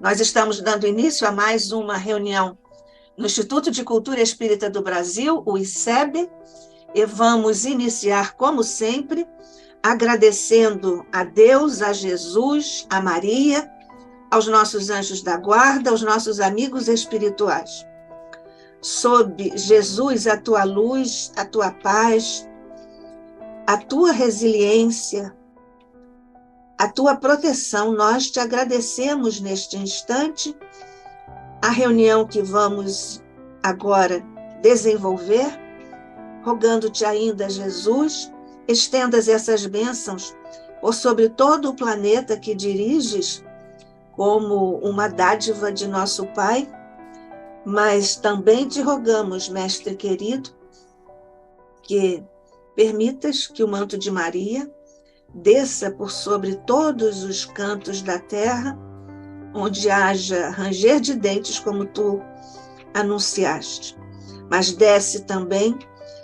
Nós estamos dando início a mais uma reunião no Instituto de Cultura Espírita do Brasil, o ICEB, e vamos iniciar, como sempre, agradecendo a Deus, a Jesus, a Maria, aos nossos anjos da guarda, aos nossos amigos espirituais. Sob Jesus, a tua luz, a tua paz, a tua resiliência, a tua proteção, nós te agradecemos neste instante. A reunião que vamos agora desenvolver, rogando-te ainda, Jesus, estendas essas bênçãos por sobre todo o planeta que diriges, como uma dádiva de nosso Pai, mas também te rogamos, Mestre querido, que permitas que o manto de Maria desça por sobre todos os cantos da terra, onde haja ranger de dentes, como tu anunciaste. Mas desce também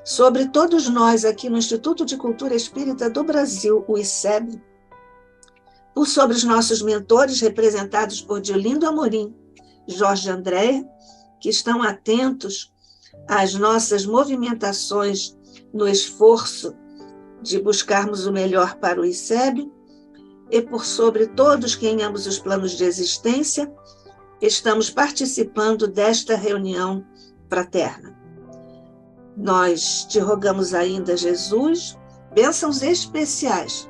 sobre todos nós aqui no Instituto de Cultura Espírita do Brasil, o ICEB, por sobre os nossos mentores, representados por Diolindo Amorim, Jorge André, que estão atentos às nossas movimentações no esforço de buscarmos o melhor para o ICEB, e por sobre todos que em ambos os planos de existência estamos participando desta reunião fraterna. Nós te rogamos ainda, Jesus, bênçãos especiais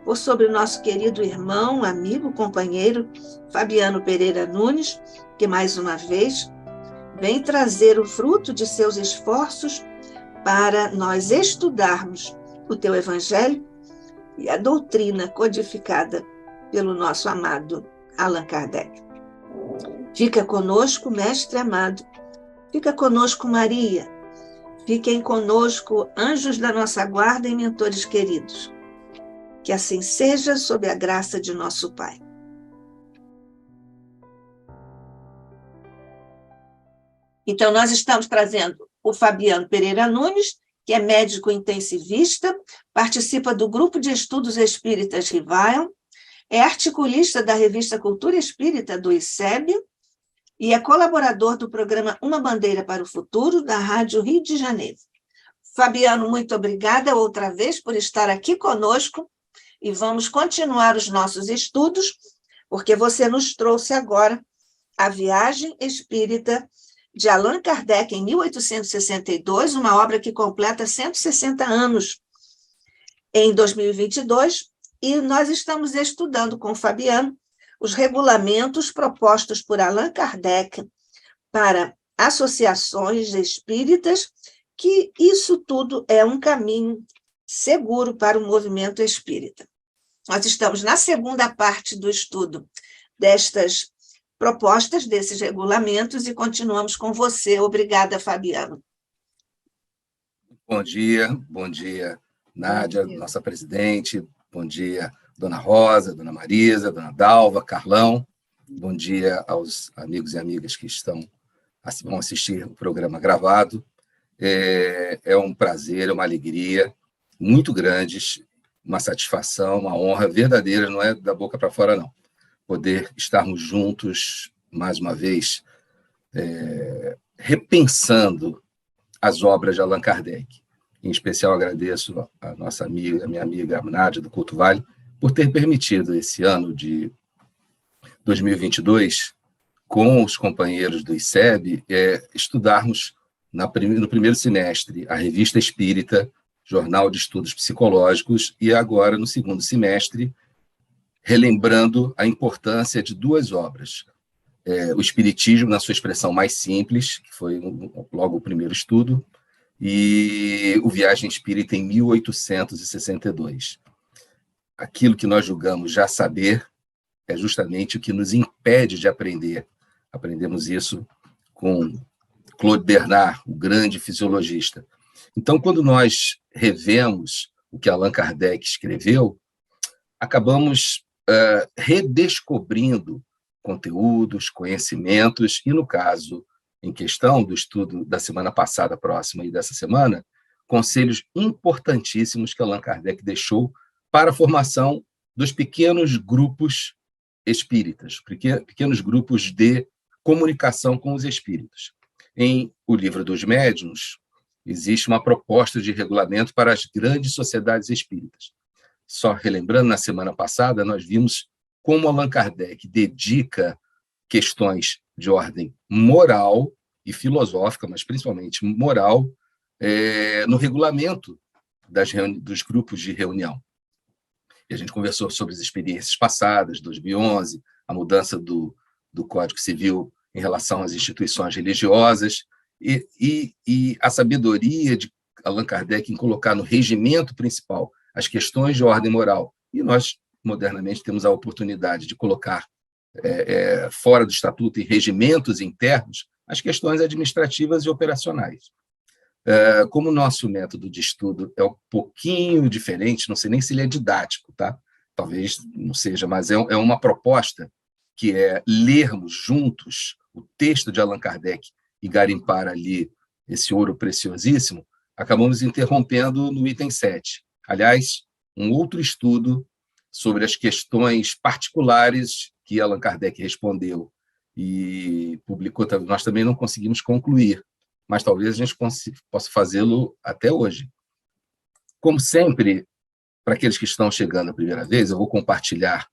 por sobre o nosso querido irmão, amigo, companheiro, Fabiano Pereira Nunes, que mais uma vez vem trazer o fruto de seus esforços para nós estudarmos o teu Evangelho e a doutrina codificada pelo nosso amado Allan Kardec. Fica conosco, Mestre amado, fica conosco, Maria, fiquem conosco, anjos da nossa guarda e mentores queridos. Que assim seja, sob a graça de nosso Pai. Então, nós estamos trazendo o Fabiano Pereira Nunes, que é médico intensivista, participa do Grupo de Estudos Espíritas Rivail, é articulista da revista Cultura Espírita do ICEB e é colaborador do programa Uma Bandeira para o Futuro, da Rádio Rio de Janeiro. Fabiano, muito obrigada outra vez por estar aqui conosco e vamos continuar os nossos estudos, porque você nos trouxe agora a Viagem Espírita de Allan Kardec, em 1862, uma obra que completa 160 anos em 2022, e nós estamos estudando com o Fabiano os regulamentos propostos por Allan Kardec para associações espíritas, que isso tudo é um caminho seguro para o movimento espírita. Nós estamos na segunda parte do estudo destas propostas, desses regulamentos, e continuamos com você. Obrigada, Fabiano. Bom dia, Nádia, nossa presidente, bom dia, Dona Rosa, Dona Marisa, Dona Dalva, Carlão, bom dia aos amigos e amigas que vão assistir o programa gravado. É um prazer, é uma alegria muito grande, uma satisfação, uma honra verdadeira, não é da boca para fora, não. Poder estarmos juntos, mais uma vez, repensando as obras de Allan Kardec. Em especial, agradeço a nossa amiga, a minha amiga Nádia, do Couto Vale, por ter permitido esse ano de 2022, com os companheiros do ICEB, estudarmos no primeiro semestre a Revista Espírita, Jornal de Estudos Psicológicos, e agora, no segundo semestre, relembrando a importância de duas obras. O Espiritismo, na sua expressão mais simples, que foi logo o primeiro estudo, e o Viagem Espírita em 1862. Aquilo que nós julgamos já saber é justamente o que nos impede de aprender. Aprendemos isso com Claude Bernard, o grande fisiologista. Então, quando nós revemos o que Allan Kardec escreveu, acabamos redescobrindo conteúdos, conhecimentos, e no caso em questão do estudo da semana passada, próxima e dessa semana, conselhos importantíssimos que Allan Kardec deixou para a formação dos pequenos grupos espíritas, pequenos grupos de comunicação com os espíritos. Em O Livro dos Médiuns, existe uma proposta de regulamento para as grandes sociedades espíritas. Só relembrando, na semana passada, nós vimos como Allan Kardec dedica questões de ordem moral e filosófica, mas principalmente moral, no regulamento dos grupos de reunião. E a gente conversou sobre as experiências passadas, 2011, a mudança do Código Civil em relação às instituições religiosas, e a sabedoria de Allan Kardec em colocar no regimento principal as questões de ordem moral. E nós, modernamente, temos a oportunidade de colocar fora do estatuto, em regimentos internos, as questões administrativas e operacionais. Como o nosso método de estudo é um pouquinho diferente, não sei nem se ele é didático, tá? Talvez não seja, mas é uma proposta que é lermos juntos o texto de Allan Kardec e garimpar ali esse ouro preciosíssimo, acabamos interrompendo no item 7. Aliás, um outro estudo sobre as questões particulares que Allan Kardec respondeu e publicou, nós também não conseguimos concluir, mas talvez a gente possa fazê-lo até hoje. Como sempre, para aqueles que estão chegando a primeira vez, eu vou compartilhar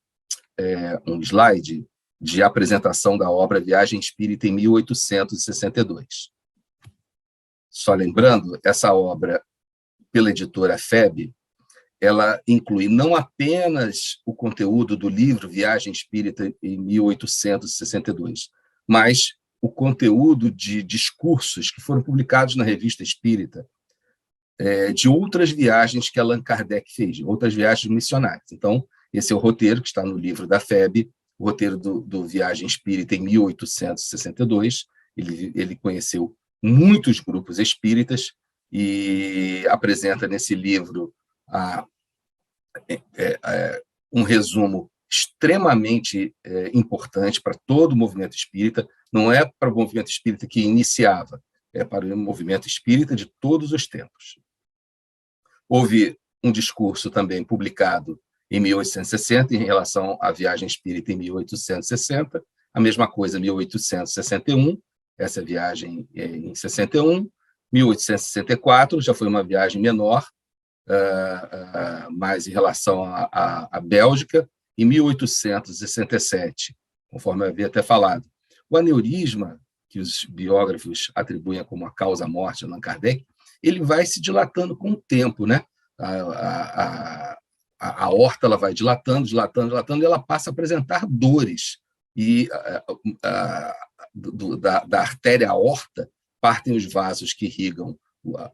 um slide de apresentação da obra Viagem Espírita em 1862. Só lembrando, essa obra, pela editora FEB, ela inclui não apenas o conteúdo do livro Viagem Espírita em 1862, mas o conteúdo de discursos que foram publicados na Revista Espírita, de outras viagens que Allan Kardec fez, outras viagens missionárias. Então, esse é o roteiro que está no livro da FEB, o roteiro do Viagem Espírita em 1862. Ele conheceu muitos grupos espíritas e apresenta nesse livro um resumo extremamente importante para todo o movimento espírita. Não é para o movimento espírita que iniciava, é para o movimento espírita de todos os tempos. Houve um discurso também publicado em 1860 em relação à Viagem Espírita em 1860, a mesma coisa em 1861, essa viagem em 61, 1864 já foi uma viagem menor, mais em relação à Bélgica, em 1867, conforme eu havia até falado. O aneurisma, que os biógrafos atribuem como a causa-morte de Allan Kardec, ele vai se dilatando com o tempo, né? A aorta ela vai dilatando, e ela passa a apresentar dores. E da artéria aorta partem os vasos que irrigam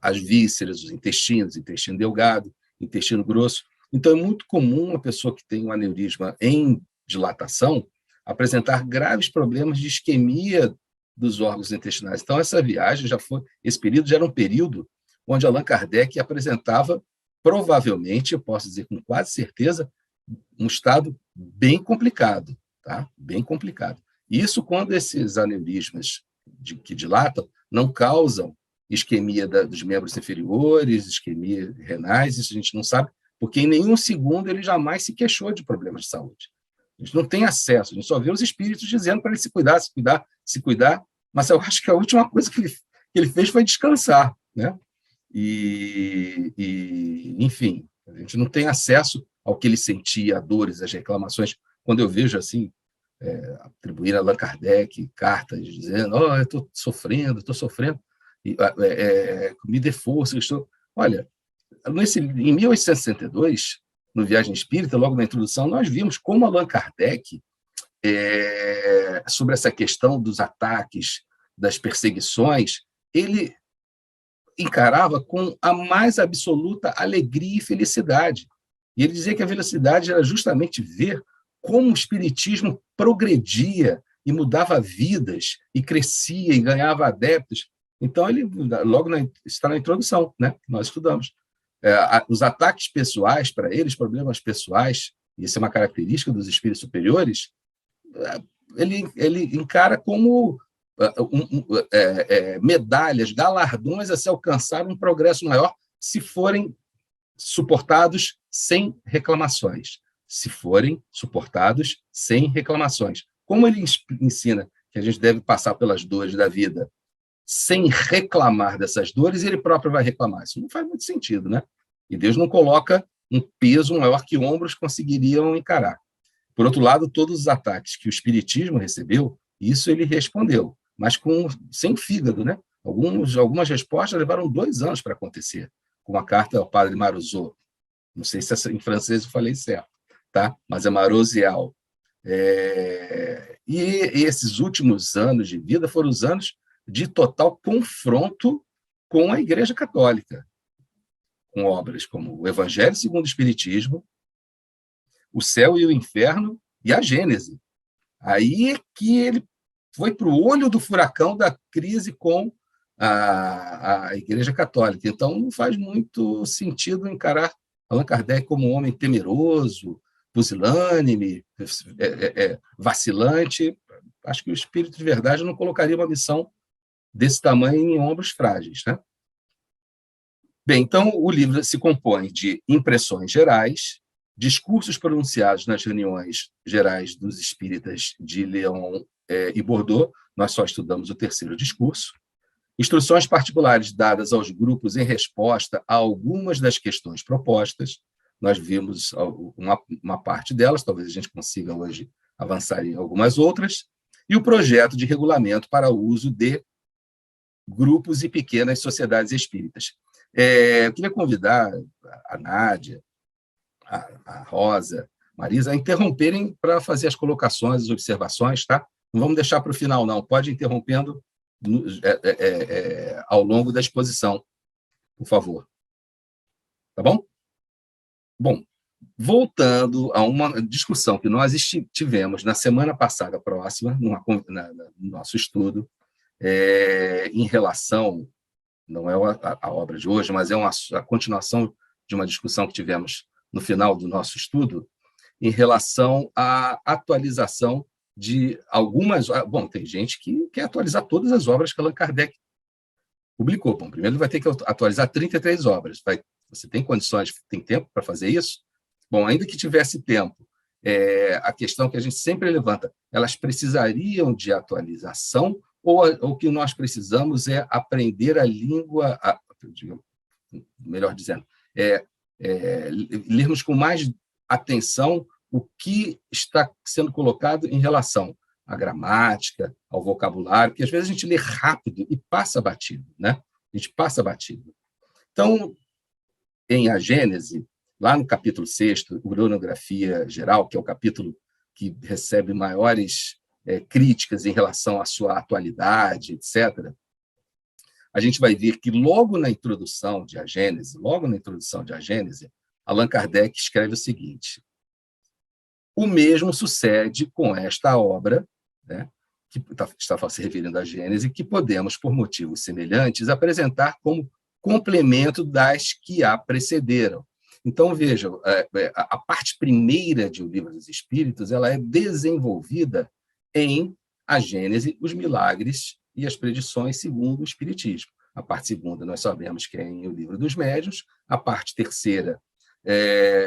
as vísceras, os intestino delgado, intestino grosso. Então, é muito comum uma pessoa que tem um aneurisma em dilatação apresentar graves problemas de isquemia dos órgãos intestinais. Então, esse período já era um período onde Allan Kardec apresentava, provavelmente, eu posso dizer com quase certeza, um estado bem complicado, tá? Bem complicado. Isso quando esses aneurismas que dilatam não causam isquemia dos membros inferiores, isquemia renais, isso a gente não sabe, porque em nenhum segundo ele jamais se queixou de problemas de saúde. A gente não tem acesso, a gente só vê os espíritos dizendo para ele se cuidar, mas eu acho que a última coisa que ele fez foi descansar, né? Enfim, a gente não tem acesso ao que ele sentia, a dores, as reclamações. Quando eu vejo assim, atribuir a Allan Kardec cartas dizendo: eu estou sofrendo, me dê força. Olha, em 1862, no Viagem Espírita, logo na introdução, nós vimos como Allan Kardec, sobre essa questão dos ataques, das perseguições, ele encarava com a mais absoluta alegria e felicidade. E ele dizia que a felicidade era justamente ver como o espiritismo progredia e mudava vidas, e crescia e ganhava adeptos. Então, ele logo está na introdução, né? Nós estudamos. Os ataques pessoais para eles, problemas pessoais, e isso é uma característica dos espíritos superiores, ele encara como medalhas, galardões a se alcançar um progresso maior se forem suportados sem reclamações, se forem suportados sem reclamações. Como ele ensina que a gente deve passar pelas dores da vida sem reclamar dessas dores, ele próprio vai reclamar. Isso não faz muito sentido, né? E Deus não coloca um peso maior que ombros conseguiriam encarar. Por outro lado, todos os ataques que o Espiritismo recebeu, isso ele respondeu, mas sem fígado, né? Algumas respostas levaram 2 anos para acontecer, como a carta ao padre Marozzo. Não sei se em francês eu falei certo, tá? Mas é Marozzial. E esses últimos anos de vida foram os anos de total confronto com a Igreja Católica, com obras como o Evangelho segundo o Espiritismo, o Céu e o Inferno e a Gênese. Aí é que ele foi para o olho do furacão da crise com a Igreja Católica. Então, não faz muito sentido encarar Allan Kardec como um homem temeroso, pusilânime, vacilante. Acho que o Espírito de Verdade não colocaria uma missão desse tamanho em ombros frágeis, né? Bem, então, o livro se compõe de impressões gerais, discursos pronunciados nas reuniões gerais dos espíritas de León e Bordeaux, nós só estudamos o terceiro discurso, instruções particulares dadas aos grupos em resposta a algumas das questões propostas, nós vimos uma parte delas, talvez a gente consiga hoje avançar em algumas outras, e o projeto de regulamento para o uso de grupos e pequenas sociedades espíritas. Eu queria convidar a Nádia, a Rosa, Marisa, a interromperem para fazer as colocações, as observações, tá? Não vamos deixar para o final, não. Pode ir interrompendo ao longo da exposição, por favor. Tá bom? Bom, voltando a uma discussão que nós tivemos na semana passada próxima, no nosso estudo, em relação, não é a obra de hoje, mas é a continuação de uma discussão que tivemos no final do nosso estudo, em relação à atualização de algumas... Bom, tem gente que quer atualizar todas as obras que Allan Kardec publicou. Bom, primeiro ele vai ter que atualizar 33 obras. Você tem condições, tem tempo para fazer isso? Bom, ainda que tivesse tempo, a questão que a gente sempre levanta, elas precisariam de atualização ou o que nós precisamos é aprender a língua, melhor dizendo, lermos com mais atenção o que está sendo colocado em relação à gramática, ao vocabulário, que às vezes a gente lê rápido e passa batido, né? A gente passa batido. Então, em A Gênese, lá no capítulo 6º, Uranografia Geral, que é o capítulo que recebe maiores críticas em relação à sua atualidade, etc., a gente vai ver que logo na introdução de A Gênese, Allan Kardec escreve o seguinte: o mesmo sucede com esta obra, né, que está se referindo à Gênese, que podemos, por motivos semelhantes, apresentar como complemento das que a precederam. Então, vejam, a parte primeira de O Livro dos Espíritos ela é desenvolvida em A Gênese, os milagres e as predições segundo o Espiritismo. A parte segunda nós sabemos que é em O Livro dos Médiuns, a parte terceira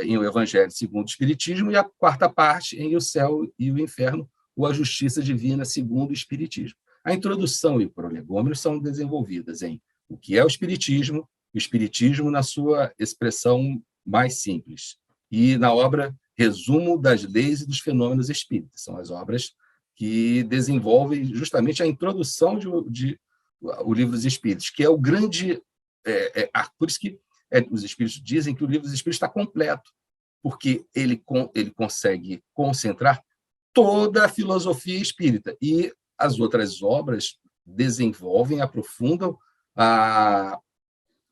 em O Evangelho segundo o Espiritismo e a quarta parte em O Céu e o Inferno, ou A Justiça Divina segundo o Espiritismo. A introdução e o prolegômeno são desenvolvidas em o que é o Espiritismo na sua expressão mais simples, e na obra Resumo das Leis e dos Fenômenos Espíritas. São as obras que desenvolvem justamente a introdução de o Livro dos Espíritos, que é o grande... por isso que os Espíritos dizem que o Livro dos Espíritos está completo, porque ele consegue concentrar toda a filosofia espírita, e as outras obras desenvolvem, aprofundam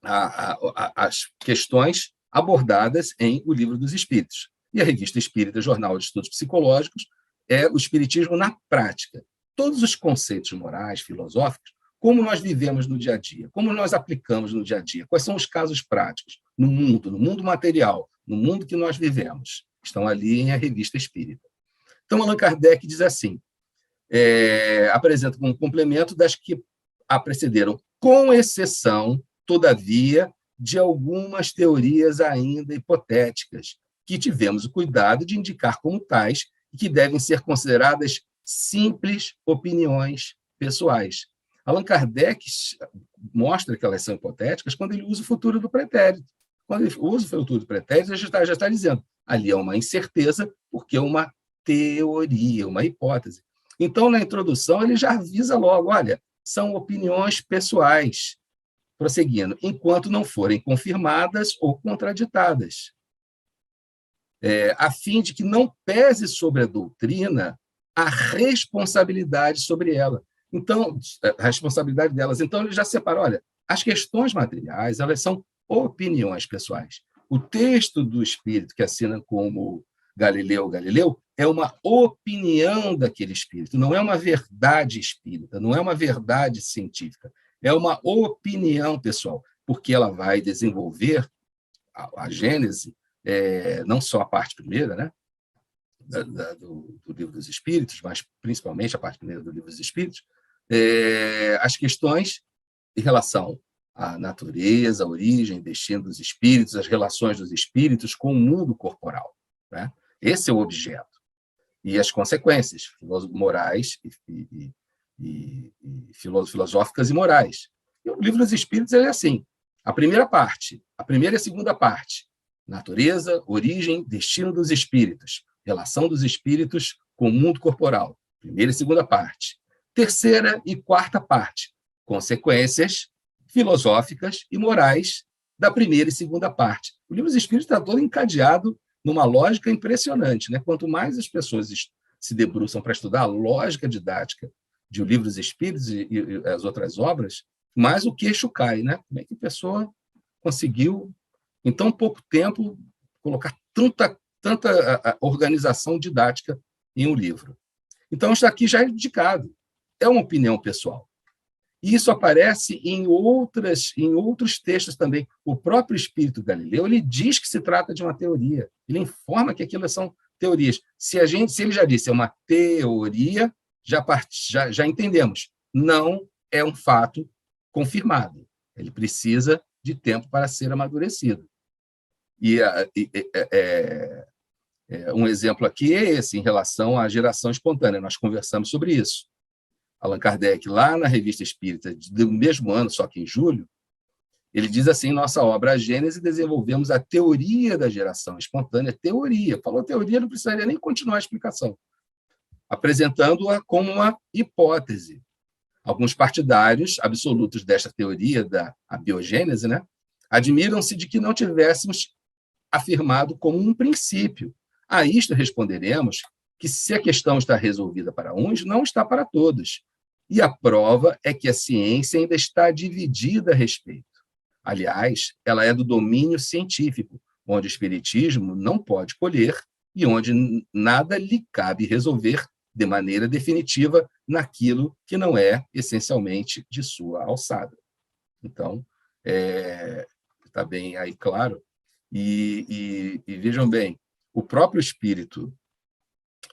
as questões abordadas em O Livro dos Espíritos. E a Revista Espírita, Jornal de Estudos Psicológicos, é o Espiritismo na prática. Todos os conceitos morais, filosóficos, como nós vivemos no dia a dia, como nós aplicamos no dia a dia, quais são os casos práticos no mundo material, no mundo que nós vivemos, estão ali em A Revista Espírita. Então, Allan Kardec diz assim, apresenta como complemento das que a precederam, com exceção, todavia, de algumas teorias ainda hipotéticas, que tivemos o cuidado de indicar como tais e que devem ser consideradas simples opiniões pessoais. Allan Kardec mostra que elas são hipotéticas quando ele usa o futuro do pretérito. Quando ele usa o futuro do pretérito, ele já está dizendo, ali é uma incerteza, porque é uma teoria, uma hipótese. Então, na introdução, ele já avisa logo, olha, são opiniões pessoais, prosseguindo, enquanto não forem confirmadas ou contraditadas, a fim de que não pese sobre a doutrina a responsabilidade sobre ela. Então, a responsabilidade delas. Então, ele já separa, olha, as questões materiais, elas são opiniões pessoais. O texto do espírito, que assina como Galileu é uma opinião daquele espírito, não é uma verdade espírita, não é uma verdade científica, é uma opinião pessoal, porque ela vai desenvolver a Gênese, não só a parte primeira, né, do Livro dos Espíritos, mas principalmente a parte primeira do Livro dos Espíritos, as questões em relação à natureza, a origem, destino dos espíritos, as relações dos espíritos com o mundo corporal, né? Esse é o objeto. E as consequências morais e filosóficas e morais. E o Livro dos Espíritos é assim. A primeira parte, a primeira e a segunda parte, natureza, origem, destino dos espíritos, relação dos espíritos com o mundo corporal, primeira e segunda parte. Terceira e quarta parte, consequências filosóficas e morais da primeira e segunda parte. O Livro dos Espíritos está todo encadeado numa lógica impressionante, né? Quanto mais as pessoas se debruçam para estudar a lógica didática de O Livro dos Espíritos e as outras obras, mais o queixo cai, né? Como é que a pessoa conseguiu, em tão pouco tempo, colocar tanta organização didática em um livro? Então, isso aqui já é indicado. É uma opinião pessoal. E isso aparece em outros textos também. O próprio Espírito Galileu, ele diz que se trata de uma teoria. Ele informa que aquilo são teorias. Se ele já disse é uma teoria, já entendemos. Não é um fato confirmado. Ele precisa de tempo para ser amadurecido. Um exemplo aqui é esse, em relação à geração espontânea. Nós conversamos sobre isso. Allan Kardec, lá na Revista Espírita, do mesmo ano, só que em julho, ele diz assim, em nossa obra A Gênese, desenvolvemos a teoria da geração espontânea, teoria. Falou teoria, não precisaria nem continuar a explicação, apresentando-a como uma hipótese. Alguns partidários absolutos desta teoria da biogênese, né, admiram-se de que não tivéssemos afirmado como um princípio. A isto responderemos que, se a questão está resolvida para uns, não está para todos. E a prova é que a ciência ainda está dividida a respeito. Aliás, ela é do domínio científico, onde o espiritismo não pode colher e onde nada lhe cabe resolver de maneira definitiva naquilo que não é essencialmente de sua alçada. Então, está bem aí claro. E vejam bem, o próprio espírito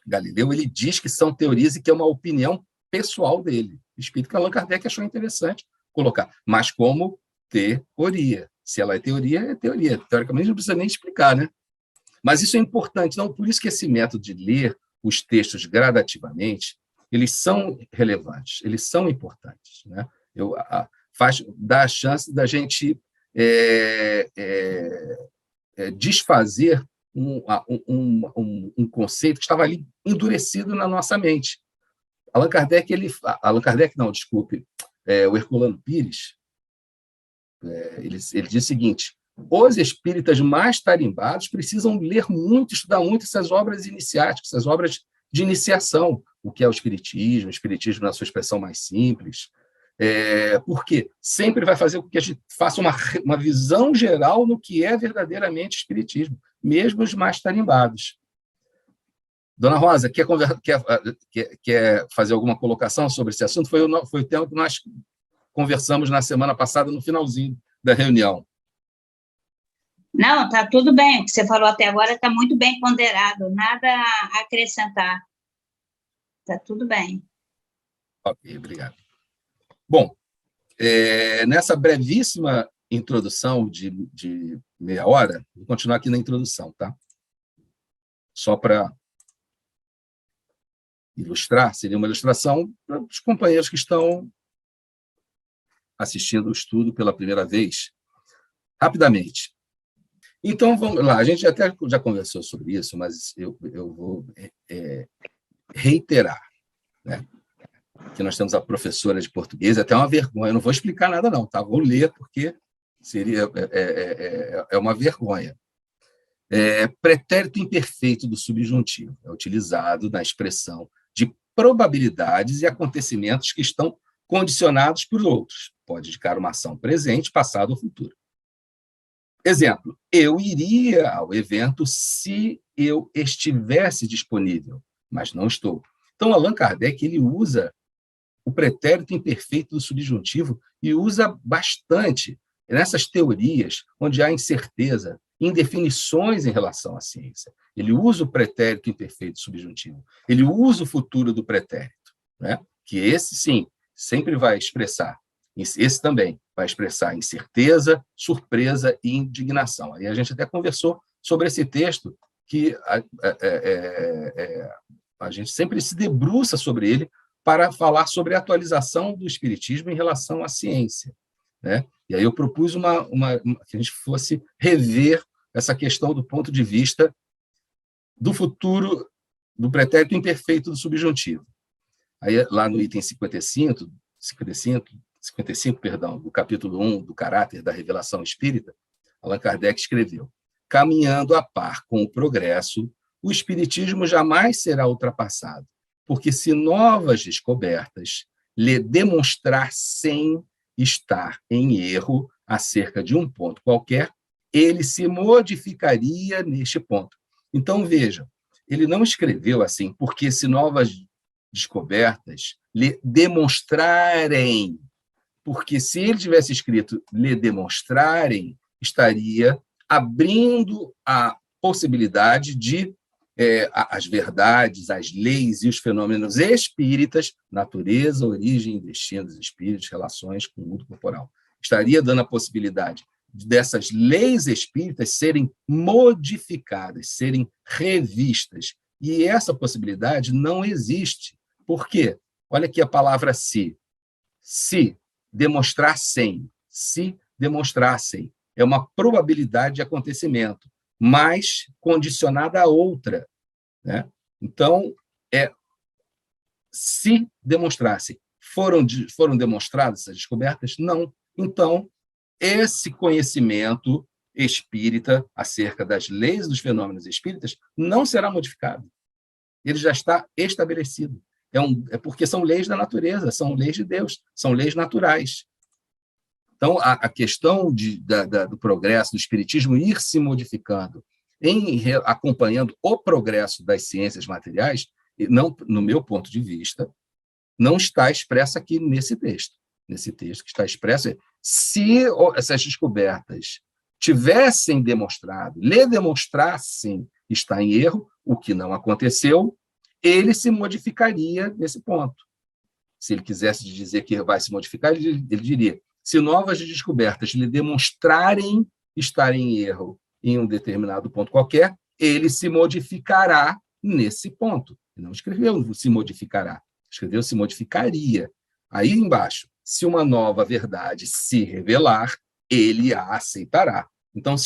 Galileu, ele diz que são teorias e que é uma opinião pessoal dele. O espírito que Allan Kardec achou interessante colocar, mas como teoria. Se ela é teoria, é teoria. Teoricamente, não precisa nem explicar, né? Mas isso é importante. Então, por isso que esse método de ler os textos gradativamente, eles são relevantes, eles são importantes, né? Dá a chance da gente desfazer um conceito que estava ali endurecido na nossa mente. Allan Kardec, o Herculano Pires, ele diz o seguinte: os espíritas mais tarimbados precisam ler muito, estudar muito essas obras iniciáticas, essas obras de iniciação, o que é o espiritismo na sua expressão mais simples, porque sempre vai fazer com que a gente faça uma visão geral no que é verdadeiramente espiritismo, mesmo os mais tarimbados. Dona Rosa, quer fazer alguma colocação sobre esse assunto? Foi o tema que nós conversamos na semana passada, no finalzinho da reunião. Não, está tudo bem. O que você falou até agora está muito bem ponderado, nada a acrescentar. Está tudo bem. Ok, obrigado. Bom, nessa brevíssima introdução de meia hora, vou continuar aqui na introdução, tá? só para ilustrar, seria uma ilustração para os companheiros que estão assistindo o estudo pela primeira vez. Rapidamente. Então, vamos lá. A gente até já conversou sobre isso, mas eu vou reiterar, né? Que nós temos a professora de português, até uma vergonha. Eu não vou explicar nada, não, tá? Vou ler, porque seria uma vergonha. Pretérito imperfeito do subjuntivo é utilizado na expressão de probabilidades e acontecimentos que estão condicionados por outros. Pode indicar uma ação presente, passada ou futura. Exemplo, eu iria ao evento se eu estivesse disponível, mas não estou. Então, Allan Kardec ele usa o pretérito imperfeito do subjuntivo e usa bastante nessas teorias onde há incerteza, indefinições em relação à ciência. Ele usa o pretérito imperfeito subjuntivo. Ele usa o futuro do pretérito, né? Que esse, sim, sempre vai expressar. Esse também vai expressar incerteza, surpresa e indignação. Aí a gente até conversou sobre esse texto, que a gente sempre se debruça sobre ele para falar sobre a atualização do espiritismo em relação à ciência, né? E aí eu propus que a gente fosse rever essa questão do ponto de vista do futuro do pretérito imperfeito do subjuntivo. Aí, lá no item 55, do capítulo 1 do Caráter da Revelação Espírita, Allan Kardec escreveu: caminhando a par com o progresso, o espiritismo jamais será ultrapassado, porque se novas descobertas lhe demonstrassem estar em erro acerca de um ponto qualquer, ele se modificaria neste ponto. Então, vejam, ele não escreveu assim, porque se novas descobertas lhe demonstrarem, porque se ele tivesse escrito lhe demonstrarem, estaria abrindo a possibilidade de as verdades, as leis e os fenômenos espíritas, natureza, origem, destino dos espíritos, relações com o mundo corporal. Estaria dando a possibilidade dessas leis espíritas serem modificadas, serem revistas. E essa possibilidade não existe. Por quê? Olha aqui a palavra se. Se demonstrassem. Se demonstrassem. É uma probabilidade de acontecimento, mas condicionada a outra, né? Então, se demonstrassem. Foram demonstradas essas descobertas? Não. Então, esse conhecimento espírita acerca das leis dos fenômenos espíritas não será modificado. Ele já está estabelecido. Porque são leis da natureza, são leis de Deus, são leis naturais. Então, a questão do progresso do espiritismo ir se modificando, acompanhando o progresso das ciências materiais, não, no meu ponto de vista, não está expressa aqui nesse texto. Nesse texto que está expresso, se essas descobertas tivessem lhe demonstrassem estar em erro, o que não aconteceu, ele se modificaria nesse ponto. Se ele quisesse dizer que vai se modificar, ele diria: se novas descobertas lhe demonstrarem estar em erro em um determinado ponto qualquer, ele se modificará nesse ponto. Ele não escreveu se modificará, escreveu se modificaria. Aí embaixo, se uma nova verdade se revelar, ele a aceitará. Então,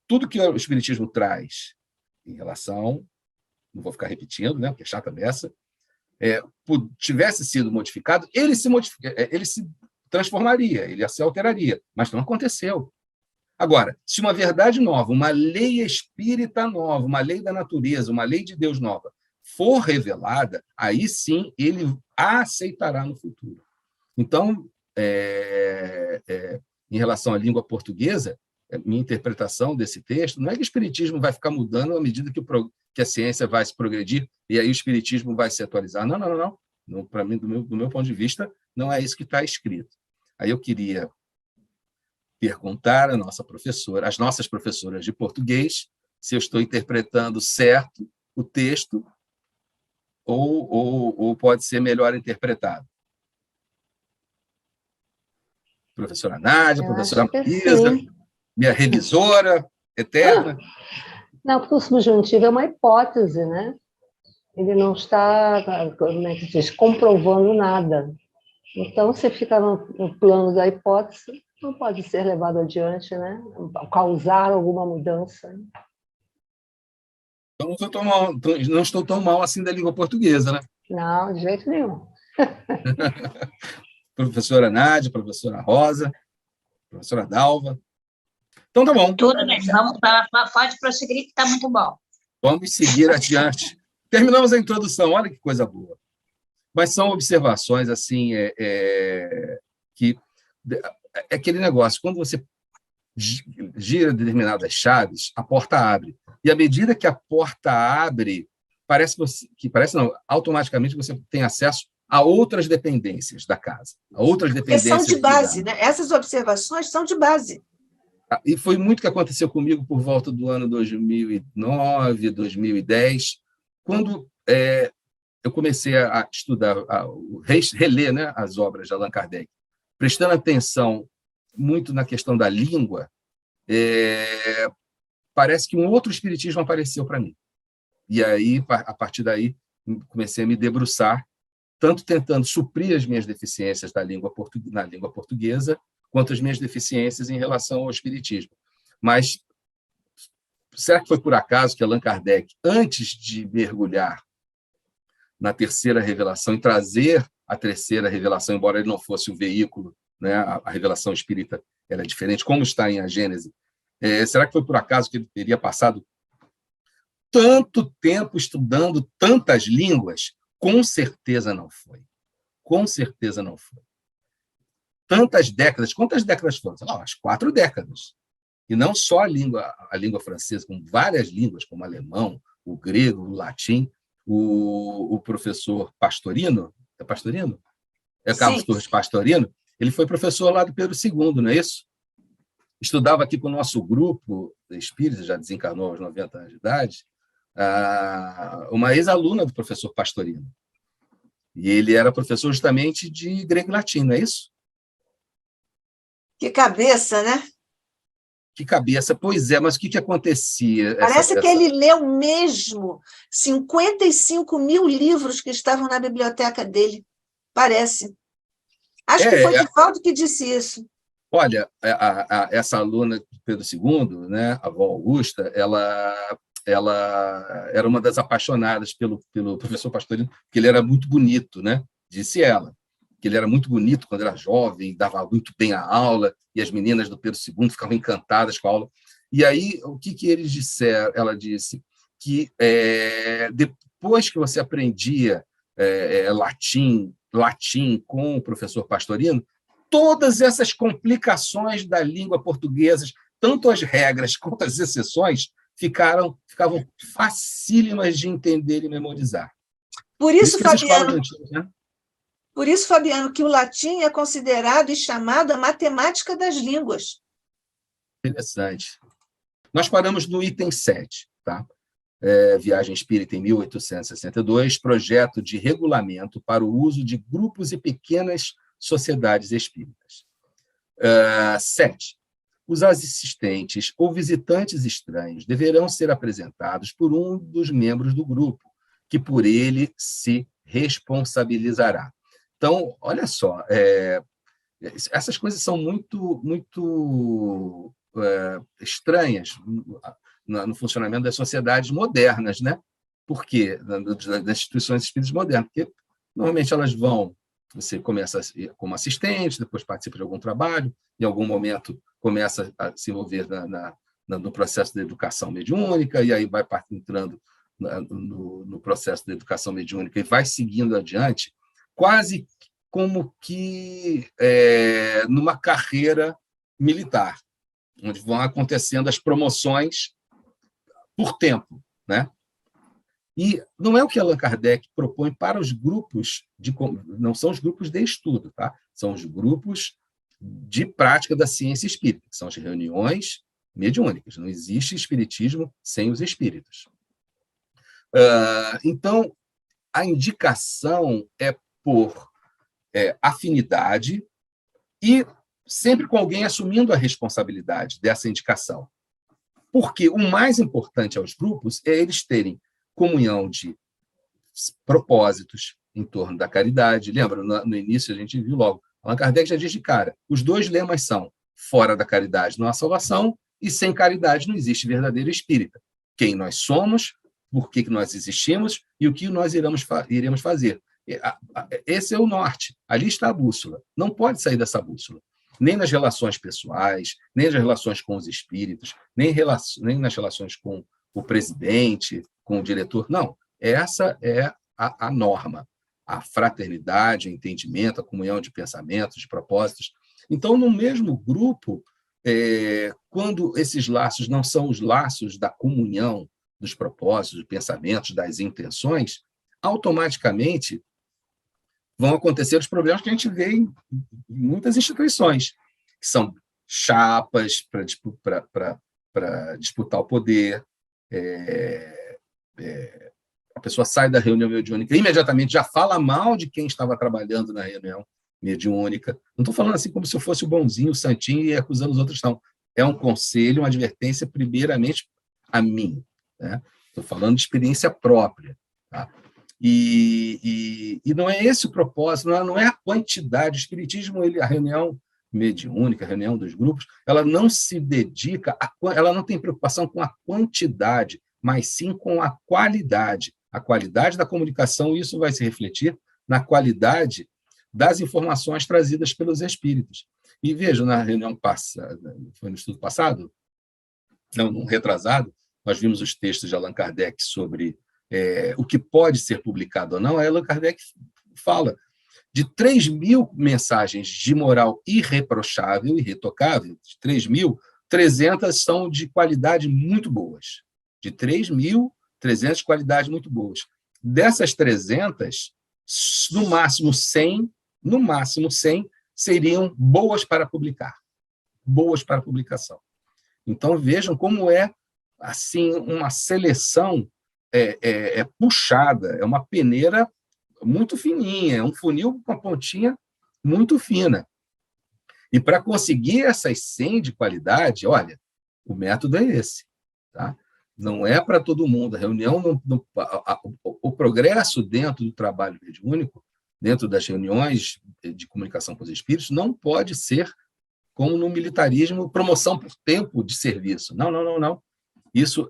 tudo que o Espiritismo traz em relação, não vou ficar repetindo, né, porque é chata dessa, tivesse sido modificado, ele se transformaria, ele se alteraria, mas não aconteceu. Agora, se uma verdade nova, uma lei espírita nova, uma lei da natureza, uma lei de Deus nova, for revelada, aí sim ele a aceitará no futuro. Então, em relação à língua portuguesa, minha interpretação desse texto não é que o espiritismo vai ficar mudando à medida que a ciência vai se progredir e aí o espiritismo vai se atualizar. Não. Para mim, do meu ponto de vista, não é isso que está escrito. Aí eu queria perguntar às nossas professoras de português, se eu estou interpretando certo o texto ou pode ser melhor interpretado. Professora Nádia, professora Marisa, minha revisora eterna. Não, porque o subjuntivo é uma hipótese, né? Ele não está, como é que diz, comprovando nada. Então, você fica no plano da hipótese, não pode ser levado adiante, né? Causar alguma mudança. Então, não estou tão mal assim da língua portuguesa, né? Não, de jeito nenhum. Professora Nádia, professora Rosa, professora Dalva. Então, tá bom. Tudo bem, pode prosseguir, que está muito bom. Vamos seguir adiante. Terminamos a introdução, olha que coisa boa. Mas são observações, assim, que é aquele negócio, quando você gira determinadas chaves, a porta abre. E à medida que a porta abre, automaticamente você tem acesso a outras dependências da casa, a outras dependências. Porque são de base, né? Essas observações são de base. E foi muito o que aconteceu comigo por volta do ano 2009, 2010, quando eu comecei a estudar, reler, né, as obras de Allan Kardec, prestando atenção muito na questão da língua, parece que um outro espiritismo apareceu para mim. E aí, a partir daí, comecei a me debruçar, tanto tentando suprir as minhas deficiências na língua portuguesa, quanto as minhas deficiências em relação ao espiritismo. Mas será que foi por acaso que Allan Kardec, antes de mergulhar na terceira revelação e trazer a terceira revelação, embora ele não fosse o veículo, né, a revelação espírita era diferente, como está em A Gênese, será que foi por acaso que ele teria passado tanto tempo estudando tantas línguas? Com certeza não foi. Com certeza não foi. Tantas décadas, quantas décadas foram? As 4 décadas. E não só a língua francesa, como várias línguas, como o alemão, o grego, o latim. O professor Pastorino, é Pastorino? É Carlos Torres Pastorino, ele foi professor lá do Pedro II, não é isso? Estudava aqui com o nosso grupo espírita, já desencarnou aos 90 anos de idade, uma ex-aluna do professor Pastorino. E ele era professor justamente de grego e latim, não é isso? Que cabeça, né? Que cabeça, pois é, mas o que acontecia? Parece que ele leu mesmo 55 mil livros que estavam na biblioteca dele. Parece. Acho que foi Divaldo que disse isso. Olha, essa aluna de Pedro II, né, a avó Augusta, ela era uma das apaixonadas pelo professor Pastorino, porque ele era muito bonito, né? Disse ela, que ele era muito bonito quando era jovem, dava muito bem a aula, e as meninas do Pedro II ficavam encantadas com a aula. E aí, o que eles disseram? Ela disse que depois que você aprendia latim com o professor Pastorino, todas essas complicações da língua portuguesa, tanto as regras quanto as exceções, ficavam facílimas de entender e memorizar. Por isso, Fabiano, por isso, Fabiano, que o latim é considerado e chamado a matemática das línguas. Interessante. Nós paramos no item 7, tá? Viagem Espírita em 1862, projeto de regulamento para o uso de grupos e pequenas sociedades espíritas. 7. Os assistentes ou visitantes estranhos deverão ser apresentados por um dos membros do grupo, que por ele se responsabilizará. Então, olha só, essas coisas são muito, muito estranhas no funcionamento das sociedades modernas, né? Por quê? Das instituições espíritas modernas, porque normalmente elas vão, você começa como assistente, depois participa de algum trabalho, em algum momento começa a se envolver no processo de educação mediúnica, e aí vai entrando no processo de educação mediúnica e vai seguindo adiante, quase como que numa carreira militar, onde vão acontecendo as promoções por tempo, né? E não é o que Allan Kardec propõe para os grupos, não são os grupos de estudo, tá? São os grupos de prática da ciência espírita, que são as reuniões mediúnicas. Não existe espiritismo sem os espíritos. Então, a indicação é por afinidade e sempre com alguém assumindo a responsabilidade dessa indicação. Porque o mais importante aos grupos é eles terem comunhão de propósitos em torno da caridade. Lembra, no início a gente viu logo, Allan Kardec já diz de cara, os dois lemas são: fora da caridade não há salvação, e sem caridade não existe verdadeiro espírita. Quem nós somos, por que nós existimos e o que nós iremos fazer. Esse é o norte, ali está a bússola. Não pode sair dessa bússola. Nem nas relações pessoais, nem nas relações com os espíritos, nem nas relações com o presidente, com o diretor. Não, essa é a norma. A fraternidade, o entendimento, a comunhão de pensamentos, de propósitos. Então, no mesmo grupo, quando esses laços não são os laços da comunhão, dos propósitos, dos pensamentos, das intenções, automaticamente vão acontecer os problemas que a gente vê em muitas instituições, que são chapas para disputar o poder. A pessoa sai da reunião mediúnica e imediatamente já fala mal de quem estava trabalhando na reunião mediúnica. Não estou falando assim como se eu fosse o bonzinho, o santinho e acusando os outros, não. É um conselho, uma advertência, primeiramente, a mim. Né? Estou falando de experiência própria. Tá? E não é esse o propósito, não é a quantidade. O espiritismo, a reunião mediúnica, a reunião dos grupos, ela não se dedica, ela não tem preocupação com a quantidade, mas sim com a qualidade. A qualidade da comunicação, isso vai se refletir na qualidade das informações trazidas pelos espíritos. E veja, na reunião passada, foi no estudo passado? Não, no retrasado, nós vimos os textos de Allan Kardec sobre o que pode ser publicado ou não. Aí Allan Kardec fala de 3.000 mensagens de moral irreprochável, irretocável, de 3.300 são de qualidade muito boas. De 3.300 de qualidade muito boas. Dessas 300, no máximo 100 seriam boas para publicar, boas para publicação. Então, vejam como é assim uma seleção puxada, é uma peneira muito fininha, é um funil com a pontinha muito fina. E para conseguir essas 100 de qualidade, olha, o método é esse. Tá? Não é para todo mundo. A reunião, o progresso dentro do trabalho mediúnico, dentro das reuniões de comunicação com os espíritos, não pode ser como no militarismo, promoção por tempo de serviço. Não. Isso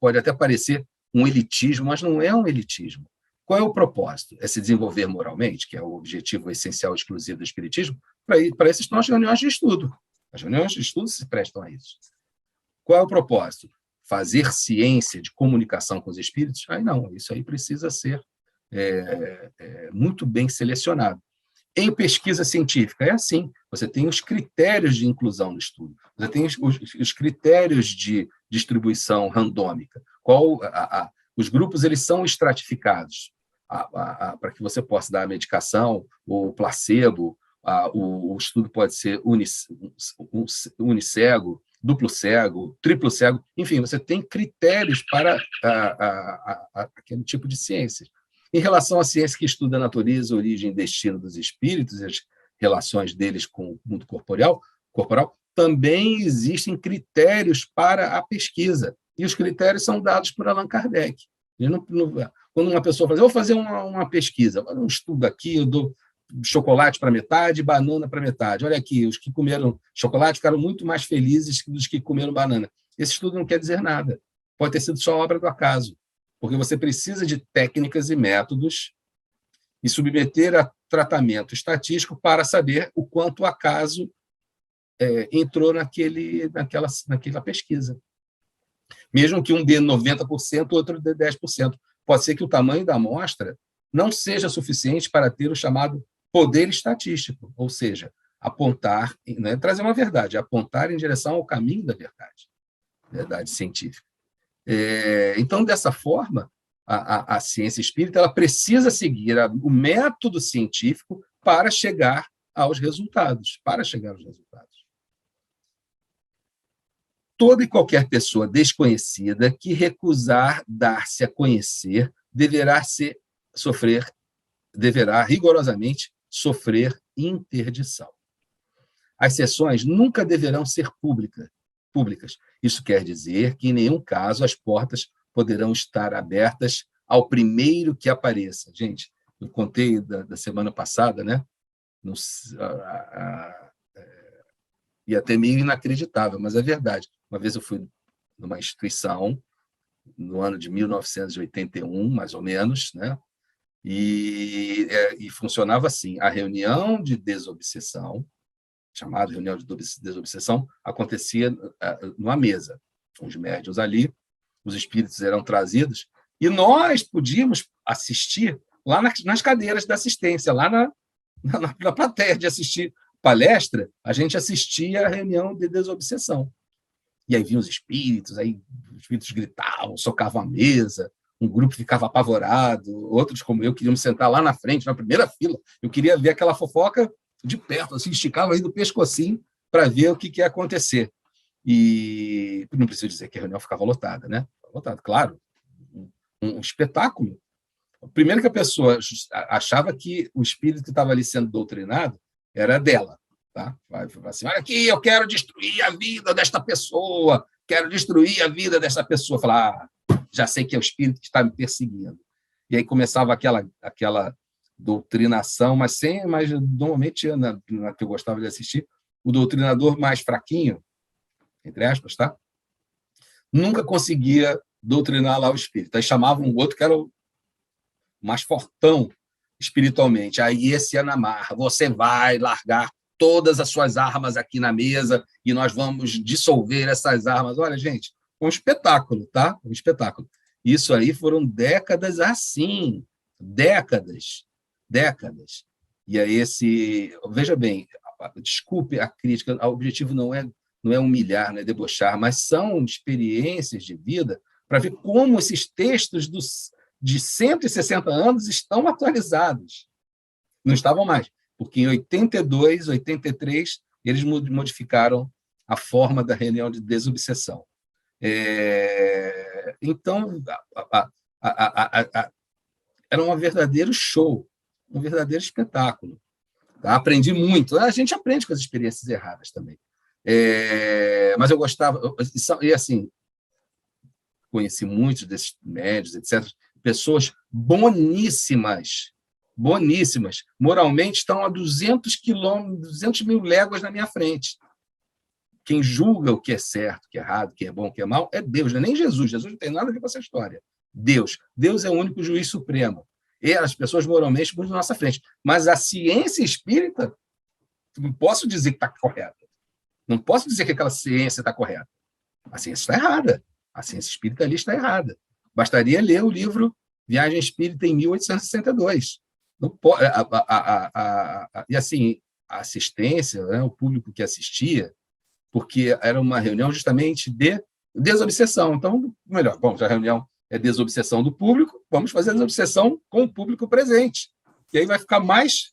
pode até parecer um elitismo, mas não é um elitismo. Qual é o propósito? É se desenvolver moralmente, que é o objetivo essencial e exclusivo do espiritismo. Para isso estão as reuniões de estudo. As reuniões de estudo se prestam a isso. Qual é o propósito? Fazer ciência de comunicação com os espíritos? Aí não, isso aí precisa ser muito bem selecionado. Em pesquisa científica, é assim. Você tem os critérios de inclusão no estudo. Você tem os critérios de distribuição randômica. Os grupos eles são estratificados para que você possa dar a medicação, o placebo, o estudo pode ser unicego, duplo cego, triplo cego. Enfim, você tem critérios para aquele tipo de ciência. Em relação à ciência que estuda a natureza, origem e destino dos espíritos e as relações deles com o mundo corporal, também existem critérios para a pesquisa. E os critérios são dados por Allan Kardec. Quando uma pessoa fala, eu vou fazer uma pesquisa, um estudo aqui, eu dou chocolate para metade, banana para metade. Olha aqui, os que comeram chocolate ficaram muito mais felizes dos que comeram banana. Esse estudo não quer dizer nada. Pode ter sido só obra do acaso. Porque você precisa de técnicas e métodos e submeter a tratamento estatístico para saber o quanto o acaso entrou naquela pesquisa. Mesmo que um dê 90%, outro dê 10%. Pode ser que o tamanho da amostra não seja suficiente para ter o chamado poder estatístico, ou seja, apontar, não é trazer uma verdade, é apontar em direção ao caminho da verdade científica. Então, dessa forma, a ciência espírita ela precisa seguir o método científico para chegar aos resultados. Toda e qualquer pessoa desconhecida que recusar dar-se a conhecer deverá rigorosamente sofrer interdição. As sessões nunca deverão ser públicas, públicas. Isso quer dizer que, em nenhum caso, as portas poderão estar abertas ao primeiro que apareça. Gente, eu contei da semana passada, né? E até meio inacreditável, mas é verdade. Uma vez eu fui numa instituição, no ano de 1981, mais ou menos, né? E funcionava assim: a reunião de desobsessão, chamada reunião de desobsessão, acontecia numa mesa, com os médiuns ali, os espíritos eram trazidos, e nós podíamos assistir lá nas cadeiras da assistência, lá na plateia de assistir palestra, a gente assistia a reunião de desobsessão. E aí vinham os espíritos, aí os espíritos gritavam, socavam a mesa, um grupo ficava apavorado, outros, como eu, queriam sentar lá na frente, na primeira fila. Eu queria ver aquela fofoca de perto, assim, esticava aí do pescocinho para ver o que ia acontecer. E não preciso dizer que a reunião ficava lotada, né? Lotada, claro. Um espetáculo. Primeiro que a pessoa achava que o espírito que estava ali sendo doutrinado era dela. Tá? Vai assim: olha aqui, eu quero destruir a vida desta pessoa, quero destruir a vida dessa pessoa. Falar, já sei que é o espírito que está me perseguindo. E aí começava aquela doutrinação, mas normalmente, na que eu gostava de assistir, o doutrinador mais fraquinho, entre aspas, tá? Nunca conseguia doutrinar lá o espírito. Aí chamavam um outro que era o mais fortão espiritualmente. Aí esse ia na marra: você vai largar todas as suas armas aqui na mesa e nós vamos dissolver essas armas. Olha, gente, um espetáculo, tá? Um espetáculo. Isso aí foram décadas assim, décadas. E aí veja bem, desculpe a crítica, o objetivo não é humilhar, não é debochar, mas são experiências de vida para ver como esses textos de 160 anos estão atualizados. Não estavam mais, porque em 82, 83, eles modificaram a forma da reunião de desobsessão. Então, era um verdadeiro show, um verdadeiro espetáculo. Tá? Aprendi muito. A gente aprende com as experiências erradas também. Mas eu gostava, e assim, conheci muitos desses médios, etc., pessoas boníssimas, moralmente estão a 200 mil léguas na minha frente. Quem julga o que é certo, o que é errado, o que é bom, o que é mal, é Deus, não é nem Jesus. Jesus não tem nada a ver com essa história. Deus é o único juiz supremo. E as pessoas moralmente estão na nossa frente. Mas a ciência espírita, não posso dizer que está correta. Não posso dizer que aquela ciência está correta. A ciência está errada. A ciência espírita ali está errada. Bastaria ler o livro Viagem Espírita em 1862. Não pode, e assim, a assistência, né, o público que assistia, porque era uma reunião justamente de desobsessão. Então, melhor, bom, já a reunião é desobsessão do público, vamos fazer a desobsessão com o público presente. E aí vai ficar mais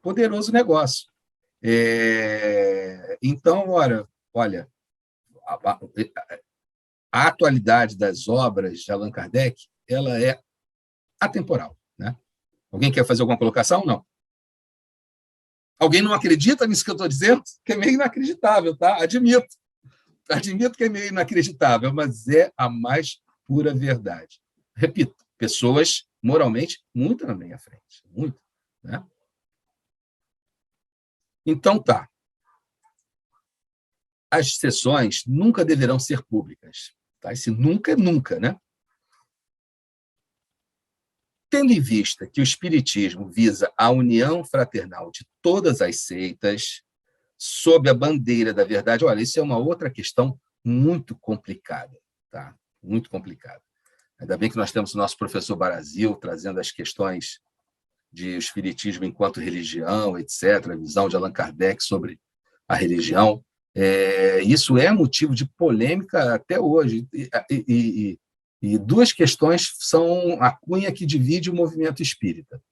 poderoso o negócio. Então, olha, a atualidade das obras de Allan Kardec, ela é atemporal, né? Alguém quer fazer alguma colocação? Não. Alguém não acredita nisso que eu estou dizendo? Que é meio inacreditável, tá? Admito que é meio inacreditável, mas é a mais pura verdade. Repito, pessoas moralmente muito na minha frente, muito, né? Então, tá. As sessões nunca deverão ser públicas. Tá? Esse nunca é nunca, né? Tendo em vista que o Espiritismo visa a união fraternal de todas as seitas, sob a bandeira da verdade, olha, isso é uma outra questão muito complicada, tá? Muito complicada. Ainda bem que nós temos o nosso professor Barazil trazendo as questões de Espiritismo enquanto religião, etc., a visão de Allan Kardec sobre a religião. Isso é motivo de polêmica até hoje. E duas questões são a cunha que divide o movimento espírita.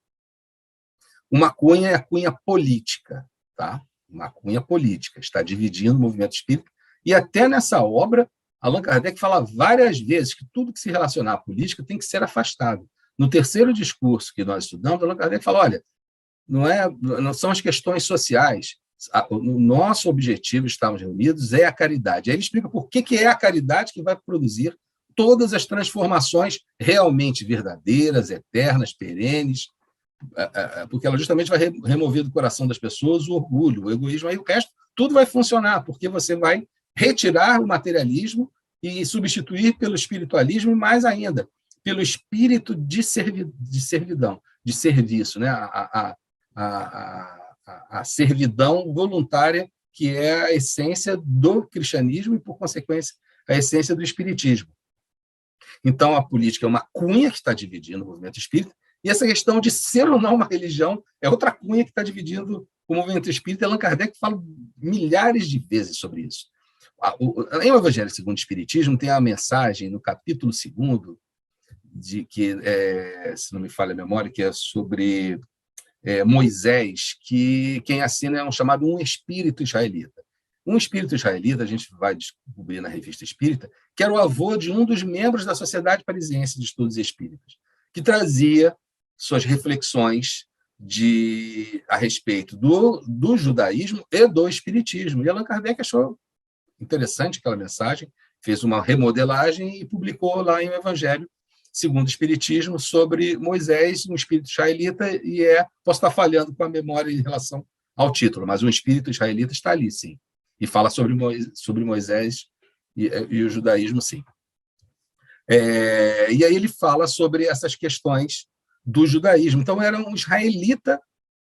Uma cunha é a cunha política, tá? Uma cunha política, está dividindo o movimento espírita. E até nessa obra, Allan Kardec fala várias vezes que tudo que se relacionar à política tem que ser afastado. No terceiro discurso que nós estudamos, Allan Kardec fala, olha, não são as questões sociais, O nosso objetivo, estarmos reunidos, é a caridade. Aí ele explica por que é a caridade que vai produzir todas as transformações realmente verdadeiras, eternas, perenes, porque ela justamente vai remover do coração das pessoas o orgulho, o egoísmo, aí o resto tudo vai funcionar, porque você vai retirar o materialismo e substituir pelo espiritualismo, e mais ainda, pelo espírito de servidão, de serviço, né? A servidão voluntária, que é a essência do cristianismo e, por consequência, a essência do espiritismo. Então, a política é uma cunha que está dividindo o movimento espírita, e essa questão de ser ou não uma religião é outra cunha que está dividindo o movimento espírita. Allan Kardec fala milhares de vezes sobre isso. Em O Evangelho segundo o Espiritismo, tem a mensagem no capítulo 2, de que, se não me falha a memória, que é sobre Moisés, que quem assina é um chamado um espírito israelita. Um espírito israelita, a gente vai descobrir na Revista Espírita, que era o avô de um dos membros da Sociedade Parisiense de Estudos Espíritas, que trazia suas reflexões a respeito do judaísmo e do espiritismo. E Allan Kardec achou interessante aquela mensagem, fez uma remodelagem e publicou lá em O Evangelho segundo o Espiritismo sobre Moisés, um espírito israelita, e posso estar falhando com a memória em relação ao título, mas um espírito israelita está ali, sim, e fala sobre Moisés e o judaísmo, sim. E aí ele fala sobre essas questões do judaísmo. Então, era um israelita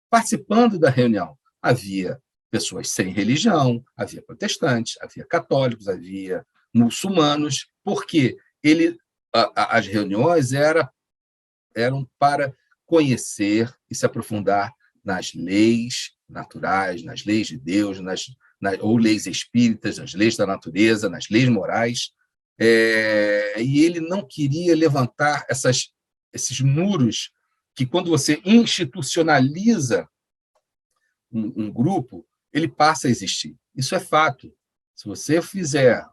participando da reunião. Havia pessoas sem religião, havia protestantes, havia católicos, havia muçulmanos, porque as reuniões eram para conhecer e se aprofundar nas leis naturais, nas leis de Deus, ou leis espíritas, nas leis da natureza, nas leis morais. E ele não queria levantar esses muros que, quando você institucionaliza um grupo, ele passa a existir. Isso é fato. Se você fizer,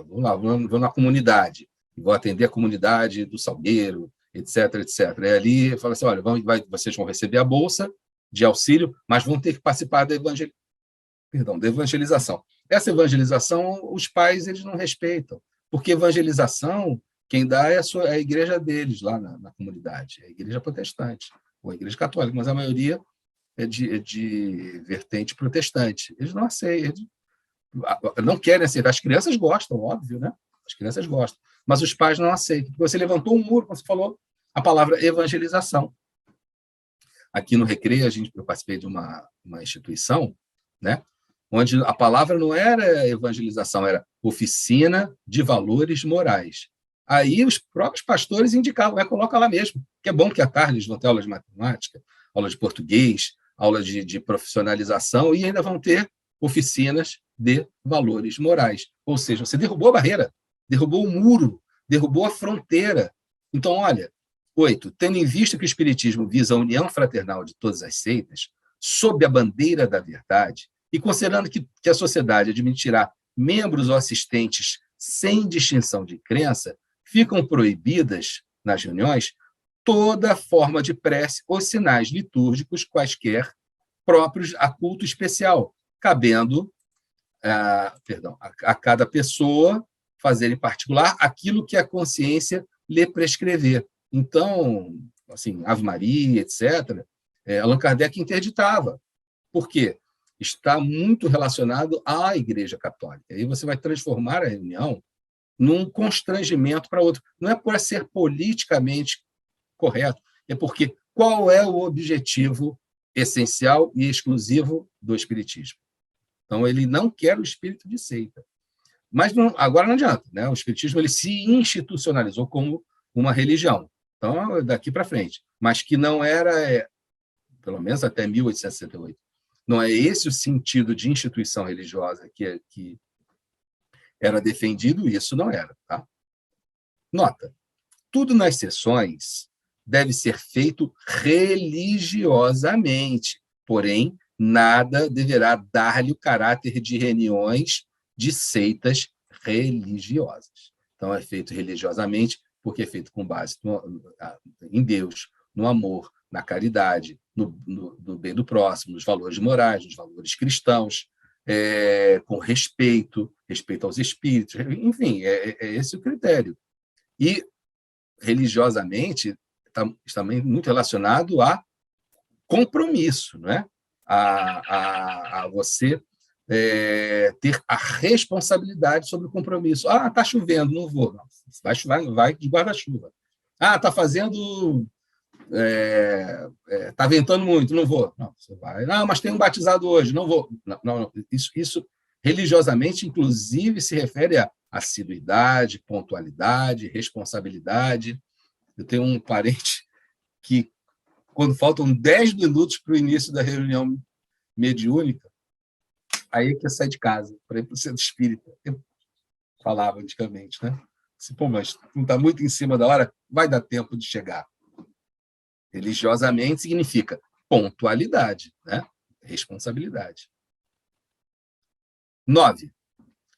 vou na comunidade, vou atender a comunidade do Salgueiro, etc., etc. E ali fala assim, olha, vocês vão receber a bolsa de auxílio, mas vão ter que participar da evangelização. Essa evangelização, os pais eles não respeitam, porque evangelização, quem dá é a igreja deles lá na comunidade, é a igreja protestante, ou a igreja católica, mas a maioria é de vertente protestante. Eles não aceitam, não querem aceitar. As crianças gostam, óbvio, né? As crianças gostam, mas os pais não aceitam. Você levantou um muro, como você falou, a palavra evangelização. Aqui no Recreio, eu participei de uma instituição, né, onde a palavra não era evangelização, era oficina de valores morais. Aí os próprios pastores indicavam, coloca lá mesmo, que é bom que à tarde eles vão ter aula de matemática, aula de português, aula de profissionalização, e ainda vão ter oficinas de valores morais. Ou seja, você derrubou a barreira, derrubou o muro, derrubou a fronteira. Então, olha, 8, tendo em vista que o Espiritismo visa a união fraternal de todas as seitas, sob a bandeira da verdade, e considerando que a sociedade admitirá membros ou assistentes sem distinção de crença, ficam proibidas, nas reuniões, toda forma de prece ou sinais litúrgicos quaisquer próprios a culto especial, cabendo a cada pessoa fazer em particular aquilo que a consciência lhe prescrever. Então, assim, Ave Maria, etc., Allan Kardec interditava. Por quê? Está muito relacionado à Igreja Católica. Aí você vai transformar a reunião num constrangimento para outro. Não é por ser politicamente correto, é porque qual é o objetivo essencial e exclusivo do Espiritismo? Então, ele não quer o espírito de seita. Mas agora não adianta, né? O Espiritismo ele se institucionalizou como uma religião. Então, daqui para frente. Mas que não era, pelo menos até 1868, não é esse o sentido de instituição religiosa que era defendido, isso não era. Tá? Nota, tudo nas sessões deve ser feito religiosamente, porém, nada deverá dar-lhe o caráter de reuniões de seitas religiosas. Então, é feito religiosamente, porque é feito com base em Deus, no amor, na caridade, no bem do próximo, nos valores morais, nos valores cristãos, com respeito aos espíritos, enfim, é esse o critério. E, religiosamente, está muito relacionado a compromisso, não é? A você ter a responsabilidade sobre o compromisso. Ah, está chovendo, não vou. Não, vai de guarda-chuva. Ah, está fazendo... Está ventando muito, não vou. Não, você vai. Não, mas tem um batizado hoje, não vou. Não. Isso religiosamente, inclusive, se refere a assiduidade, pontualidade, responsabilidade. Eu tenho um parente que, quando faltam 10 minutos para o início da reunião mediúnica, aí quer sair de casa para ir para o centro espírita. Eu falava antigamente, né? Assim, pô, mas não está muito em cima da hora, vai dar tempo de chegar. Religiosamente significa pontualidade, né? Responsabilidade. 9.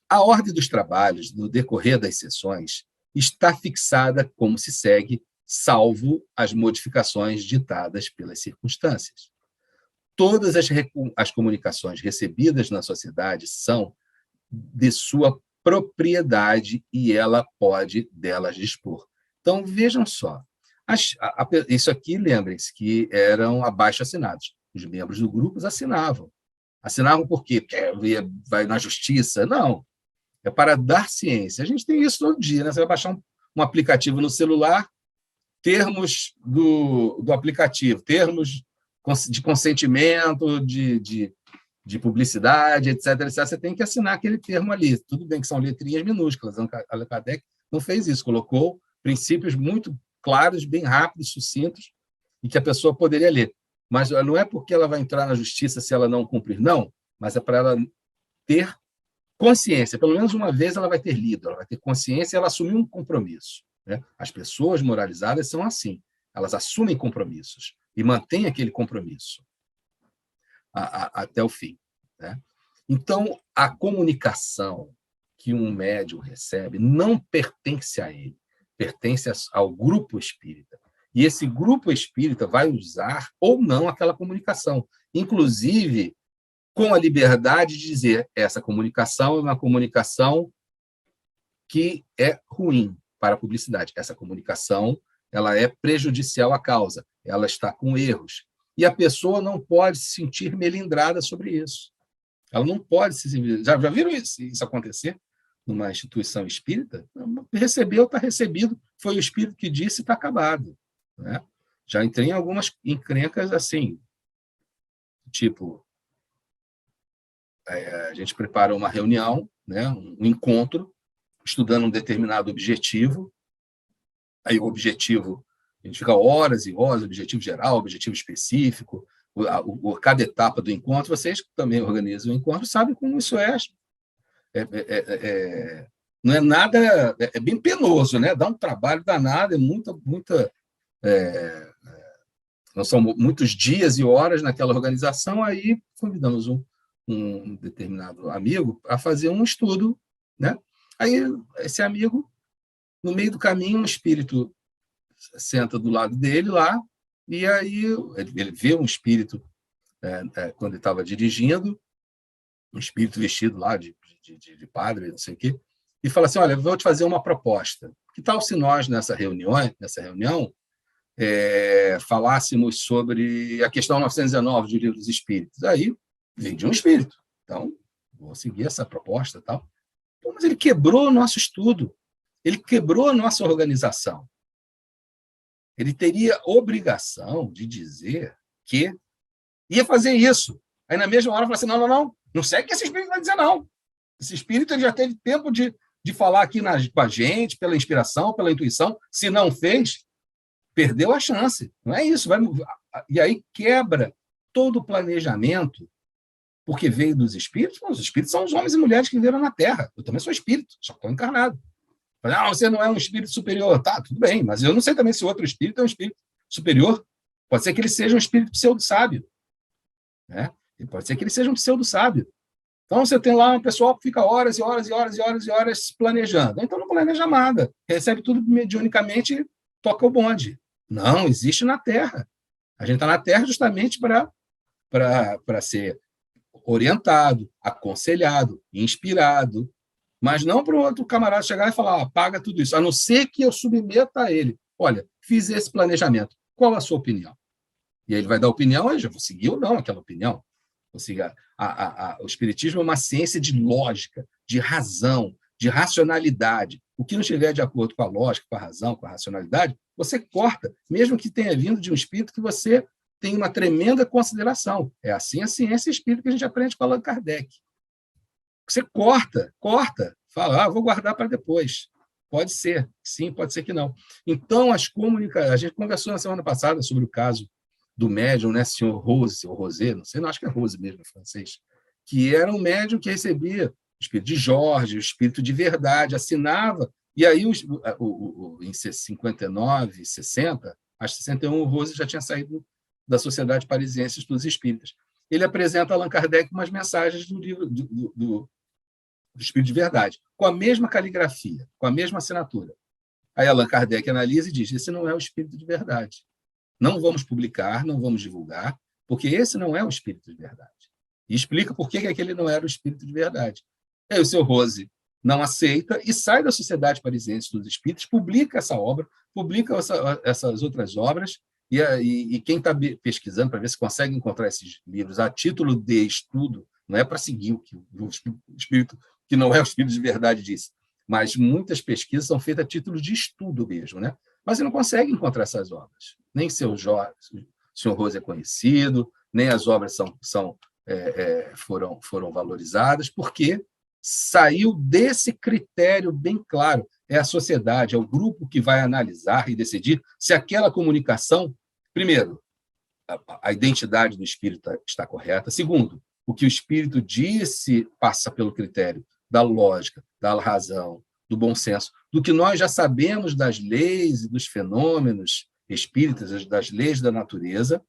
A ordem dos trabalhos no decorrer das sessões está fixada como se segue, salvo as modificações ditadas pelas circunstâncias. Todas as comunicações recebidas na sociedade são de sua propriedade e ela pode delas dispor. Então, vejam só. Isso aqui, lembrem-se, que eram abaixo-assinados. Os membros do grupo assinavam. Assinavam por quê? Porque vai na justiça? Não. É para dar ciência. A gente tem isso todo dia, né? Você vai baixar um aplicativo no celular, termos do aplicativo, termos de consentimento, de publicidade, etc., etc. Você tem que assinar aquele termo ali. Tudo bem que são letrinhas minúsculas. Allan Kardec não fez isso, colocou princípios muito claros, bem rápidos, sucintos, e que a pessoa poderia ler. Mas não é porque ela vai entrar na justiça se ela não cumprir, não, mas é para ela ter consciência. Pelo menos uma vez ela vai ter lido, ela vai ter consciência e ela assumir um compromisso, né? As pessoas moralizadas são assim, elas assumem compromissos e mantêm aquele compromisso até o fim, né? Então, a comunicação que um médium recebe não pertence a ele, pertence ao grupo espírita. E esse grupo espírita vai usar ou não aquela comunicação, inclusive com a liberdade de dizer essa comunicação é uma comunicação que é ruim para a publicidade. Essa comunicação ela é prejudicial à causa, ela está com erros. E a pessoa não pode se sentir melindrada sobre isso. Ela não pode se sentir... Já viram isso acontecer numa instituição espírita? Recebeu, está recebido, foi o espírito que disse, está acabado, né? Já entrei em algumas encrencas assim, tipo, a gente prepara uma reunião, né, um encontro, estudando um determinado objetivo, aí o objetivo, a gente fica horas e horas, objetivo geral, objetivo específico, cada etapa do encontro, vocês que também organizam o encontro sabem como isso é. Não é nada, é bem penoso, né? Dá um trabalho danado, não são muitos dias e horas naquela organização, aí convidamos um determinado amigo a fazer um estudo, né? Aí esse amigo, no meio do caminho, um espírito senta do lado dele lá, e aí ele vê um espírito, quando ele estava dirigindo, um espírito vestido lá de padre, não sei o quê, e fala assim, olha, vou te fazer uma proposta. Que tal se nós, nessa reunião, falássemos sobre a questão 919 do Livro dos Espíritos? Aí vem de um espírito. Então, vou seguir essa proposta e tal. Pô, mas ele quebrou o nosso estudo. Ele quebrou a nossa organização. Ele teria obrigação de dizer que ia fazer isso. Aí, na mesma hora, fala assim, não segue que esse espírito vai dizer não. Esse espírito ele já teve tempo de falar aqui com a gente, pela inspiração, pela intuição. Se não fez, perdeu a chance. Não é isso. E aí quebra todo o planejamento, porque veio dos espíritos. Os espíritos são os homens e mulheres que viveram na Terra. Eu também sou espírito, só estou encarnado. Não, você não é um espírito superior. Tá, tudo bem, mas eu não sei também se o outro espírito é um espírito superior. Pode ser que ele seja um espírito pseudo-sábio, né? E pode ser que ele seja um pseudo-sábio. Então, você tem lá um pessoal que fica horas e horas e horas e horas e horas planejando. Então, não planeja nada. Recebe tudo mediunicamente e toca o bonde. Não, existe na Terra. A gente está na Terra justamente para ser orientado, aconselhado, inspirado, mas não para o outro camarada chegar e falar, apaga tudo isso, a não ser que eu submeta a ele. Olha, fiz esse planejamento, qual a sua opinião? E aí ele vai dar opinião, eu já vou seguir ou não aquela opinião. Vou seguir. O Espiritismo é uma ciência de lógica, de razão, de racionalidade. O que não estiver de acordo com a lógica, com a razão, com a racionalidade, você corta, mesmo que tenha vindo de um espírito que você tem uma tremenda consideração. É assim a ciência espírita que a gente aprende com Allan Kardec. Você corta, fala, vou guardar para depois. Pode ser, sim, pode ser que não. Então, as comunicações... A gente conversou na semana passada sobre o caso do médium, né, senhor Rose, ou Rosé, não sei, não, acho que é Rose mesmo, em francês, que era um médium que recebia o espírito de Jorge, o espírito de verdade, assinava, e aí, em 59, 60, acho que 61, o Rose já tinha saído da Sociedade Parisiense dos Espíritas. Ele apresenta a Allan Kardec umas mensagens do livro do Espírito de Verdade, com a mesma caligrafia, com a mesma assinatura. Aí Allan Kardec analisa e diz, esse não é o Espírito de Verdade. Não vamos publicar, não vamos divulgar, porque esse não é o Espírito de Verdade. E explica por que aquele não era o Espírito de Verdade. Aí o seu Rose não aceita e sai da Sociedade Parisiense dos Espíritos, publica essa obra, publica essas outras obras, e quem está pesquisando para ver se consegue encontrar esses livros a título de estudo, não é para seguir o que o Espírito, que não é o Espírito de Verdade, disse, mas muitas pesquisas são feitas a título de estudo mesmo, né? Mas você não consegue encontrar essas obras. Nem o senhor Rose é conhecido, nem as obras foram valorizadas, porque saiu desse critério bem claro. É a sociedade, é o grupo que vai analisar e decidir se aquela comunicação, primeiro, a identidade do espírito está correta. Segundo, o que o espírito disse passa pelo critério da lógica, da razão, do bom senso, do que nós já sabemos das leis e dos fenômenos espíritas, das leis da natureza,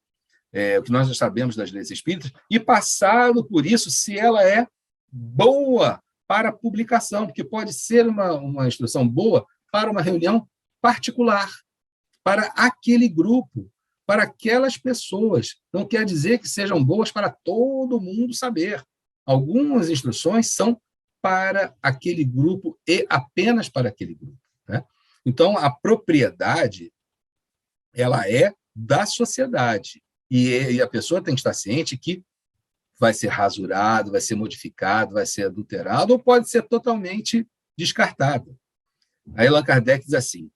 o que nós já sabemos das leis espíritas, e passado por isso, se ela é boa para publicação, porque pode ser uma instrução boa para uma reunião particular, para aquele grupo, para aquelas pessoas. Não quer dizer que sejam boas para todo mundo saber. Algumas instruções são para aquele grupo e apenas para aquele grupo, né? Então, a propriedade ela é da sociedade e a pessoa tem que estar ciente que vai ser rasurado, vai ser modificado, vai ser adulterado ou pode ser totalmente descartado. Aí Allan Kardec diz assim,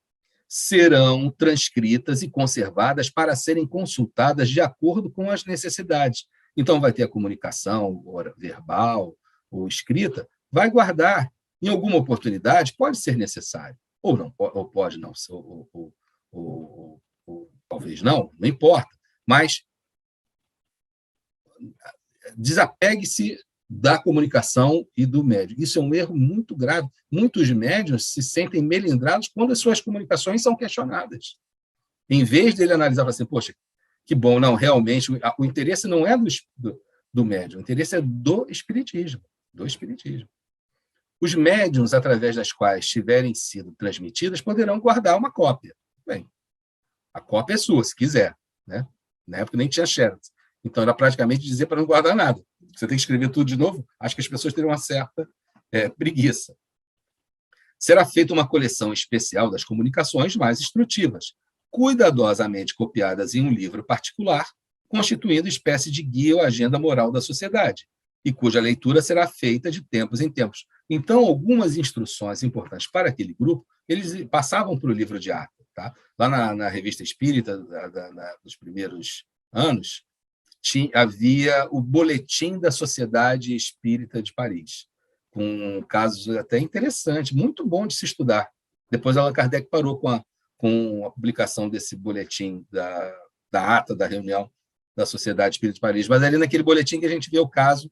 serão transcritas e conservadas para serem consultadas de acordo com as necessidades. Então, vai ter a comunicação verbal ou escrita, vai guardar. Em alguma oportunidade, pode ser necessário, ou não, ou pode não, ou talvez não importa, mas desapegue-se da comunicação e do médium. Isso é um erro muito grave. Muitos médiuns se sentem melindrados quando as suas comunicações são questionadas. Em vez dele analisar, assim, poxa, que bom, não, realmente, o interesse não é do médium, o interesse é do espiritismo. Os médiuns, através das quais tiverem sido transmitidas, poderão guardar uma cópia. Bem, a cópia é sua, se quiser, né? Na época nem tinha xerox. Então, era praticamente dizer para não guardar nada. Você tem que escrever tudo de novo, acho que as pessoas teriam uma certa preguiça. Será feita uma coleção especial das comunicações mais instrutivas, cuidadosamente copiadas em um livro particular, constituindo espécie de guia ou agenda moral da sociedade, e cuja leitura será feita de tempos em tempos. Então, algumas instruções importantes para aquele grupo, eles passavam para o livro de ata. Tá? Lá na Revista Espírita, dos primeiros anos, havia o Boletim da Sociedade Espírita de Paris, com casos até interessantes, muito bom de se estudar. Depois, Allan Kardec parou com a publicação desse boletim da ata da reunião da Sociedade Espírita de Paris. Mas ali naquele boletim que a gente vê o caso,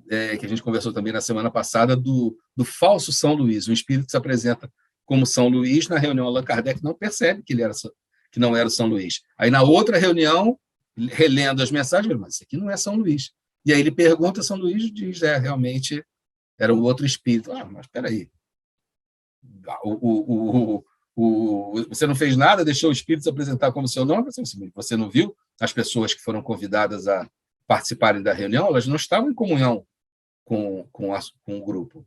que a gente conversou também na semana passada, do falso São Luís, um espírito que se apresenta como São Luís, na reunião Allan Kardec não percebe que não era o São Luís. Aí, na outra reunião, relendo as mensagens, mas isso aqui não é São Luís. E aí ele pergunta, São Luís diz, realmente era um outro espírito. Mas espera aí. Você não fez nada, deixou o espírito se apresentar como seu nome? Você não viu as pessoas que foram convidadas a participarem da reunião, elas não estavam em comunhão com o grupo.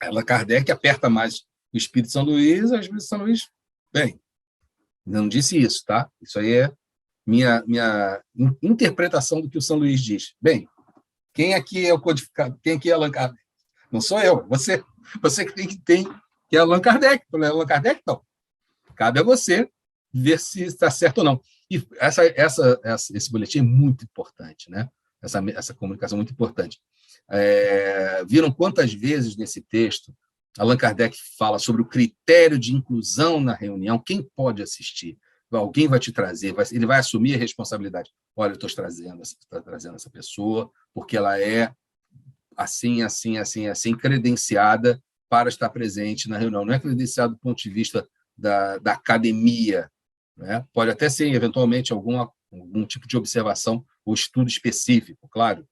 Allan Kardec aperta mais o Espírito São Luís, às vezes São Luís, bem, não disse isso, tá? Isso aí é minha interpretação do que o São Luís diz. Bem, quem aqui é o codificado? Quem aqui é Allan Kardec? Não sou eu, você que tem que é Allan Kardec. Allan Kardec, não. Cabe a você ver se está certo ou não. E esse boletim é muito importante, né? Essa comunicação é muito importante. Viram quantas vezes nesse texto Allan Kardec fala sobre o critério de inclusão na reunião, quem pode assistir? Alguém vai te trazer, ele vai assumir a responsabilidade. Olha, eu estou trazendo essa pessoa porque ela é assim, assim, assim, assim, credenciada para estar presente na reunião. Não é credenciado do ponto de vista da academia, né? Pode até ser, eventualmente, algum tipo de observação ou estudo específico, claro,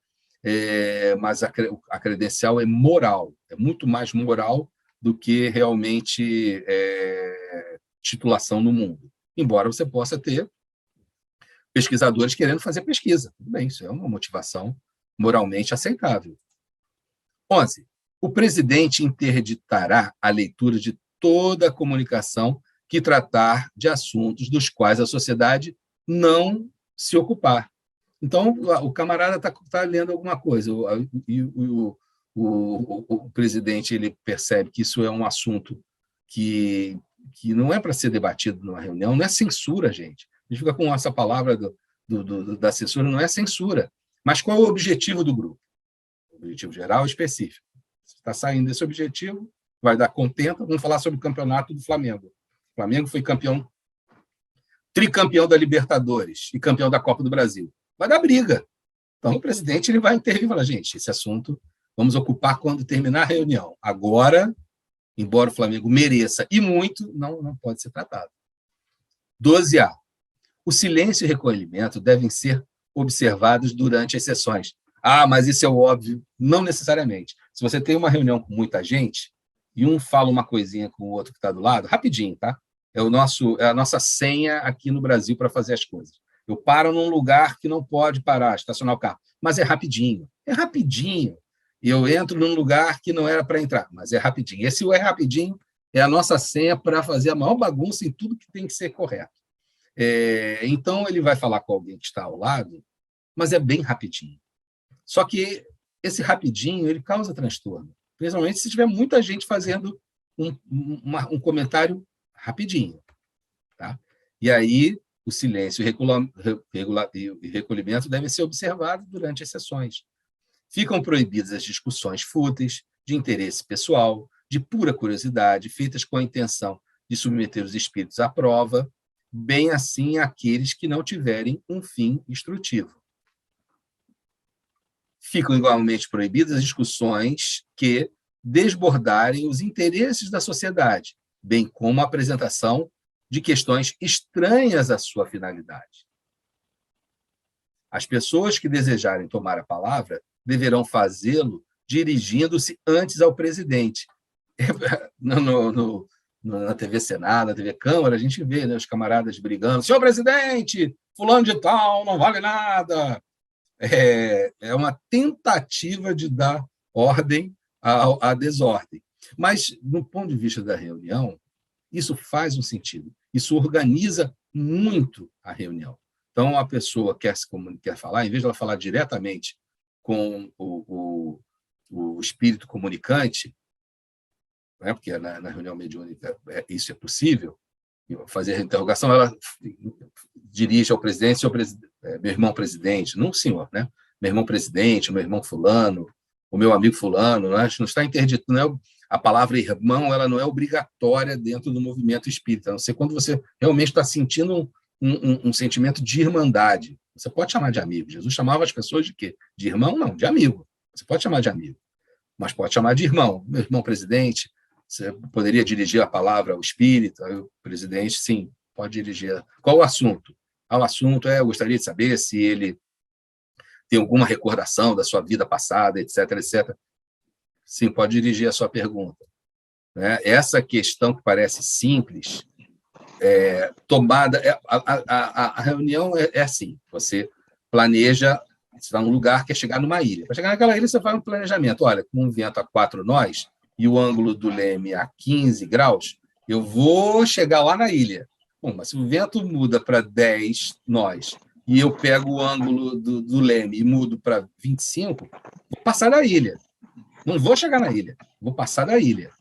mas a credencial é moral, é muito mais moral do que realmente titulação no mundo. Embora você possa ter pesquisadores querendo fazer pesquisa. Tudo bem, isso é uma motivação moralmente aceitável. 11. O presidente interditará a leitura de toda a comunicação que tratar de assuntos dos quais a sociedade não se ocupar. Então, o camarada está lendo alguma coisa, e o presidente ele percebe que isso é um assunto que não é para ser debatido numa reunião, não é censura, gente. A gente fica com essa palavra da censura, não é censura. Mas qual é o objetivo do grupo? O objetivo geral e específico. Se está saindo desse objetivo, vai dar contento. Vamos falar sobre o campeonato do Flamengo. O Flamengo foi tricampeão da Libertadores e campeão da Copa do Brasil. Vai dar briga. Então, o presidente ele vai intervir e falar, gente, esse assunto vamos ocupar quando terminar a reunião. Agora, embora o Flamengo mereça e muito, não pode ser tratado. 12A. O silêncio e recolhimento devem ser observados durante as sessões. Mas isso é óbvio. Não necessariamente. Se você tem uma reunião com muita gente e um fala uma coisinha com o outro que está do lado, rapidinho, tá? É a nossa senha aqui no Brasil para fazer as coisas. Eu paro num lugar que não pode parar, estacionar o carro, mas é rapidinho. É rapidinho. E eu entro num lugar que não era para entrar, mas é rapidinho. Esse é rapidinho é a nossa senha para fazer a maior bagunça em tudo que tem que ser correto. Então, ele vai falar com alguém que está ao lado, mas é bem rapidinho. Só que esse rapidinho ele causa transtorno, principalmente se tiver muita gente fazendo um comentário rapidinho. Tá? E aí, o silêncio e recolhimento devem ser observados durante as sessões. Ficam proibidas as discussões fúteis, de interesse pessoal, de pura curiosidade, feitas com a intenção de submeter os espíritos à prova, bem assim aqueles que não tiverem um fim instrutivo. Ficam igualmente proibidas as discussões que desbordarem os interesses da sociedade, bem como a apresentação de questões estranhas à sua finalidade. As pessoas que desejarem tomar a palavra deverão fazê-lo dirigindo-se antes ao presidente. Na TV Senado, na TV Câmara, a gente vê, né, os camaradas brigando. Senhor presidente, fulano de tal não vale nada. É uma tentativa de dar ordem à desordem. Mas, do ponto de vista da reunião, isso faz um sentido. Isso organiza muito a reunião. Então, a pessoa quer falar, em vez de ela falar diretamente com o espírito comunicante, né, porque na reunião mediúnica isso é possível, fazer a interrogação, ela dirige ao presidente, meu irmão presidente, não o senhor, né? Meu irmão presidente, meu irmão fulano, o meu amigo fulano, não está interdito, a palavra irmão ela não é obrigatória dentro do movimento espírita, a não ser quando você realmente está sentindo um sentimento de irmandade. Você pode chamar de amigo. Jesus chamava as pessoas de quê? De irmão? Não, de amigo. Você pode chamar de amigo, mas pode chamar de irmão. Meu irmão presidente, você poderia dirigir a palavra ao espírito, o presidente, sim, pode dirigir. Qual o assunto? O assunto eu gostaria de saber se ele tem alguma recordação da sua vida passada, etc, etc. Sim, pode dirigir a sua pergunta. Essa questão que parece simples, tomada. A reunião é assim: você planeja, você está num lugar, quer chegar numa ilha. Para chegar naquela ilha, você faz um planejamento. Olha, com um vento a 4 nós e o ângulo do leme a 15 graus, eu vou chegar lá na ilha. Bom, mas se o vento muda para 10 nós e eu pego o ângulo do leme e mudo para 25, vou passar da ilha. Não vou chegar na ilha, vou passar da ilha,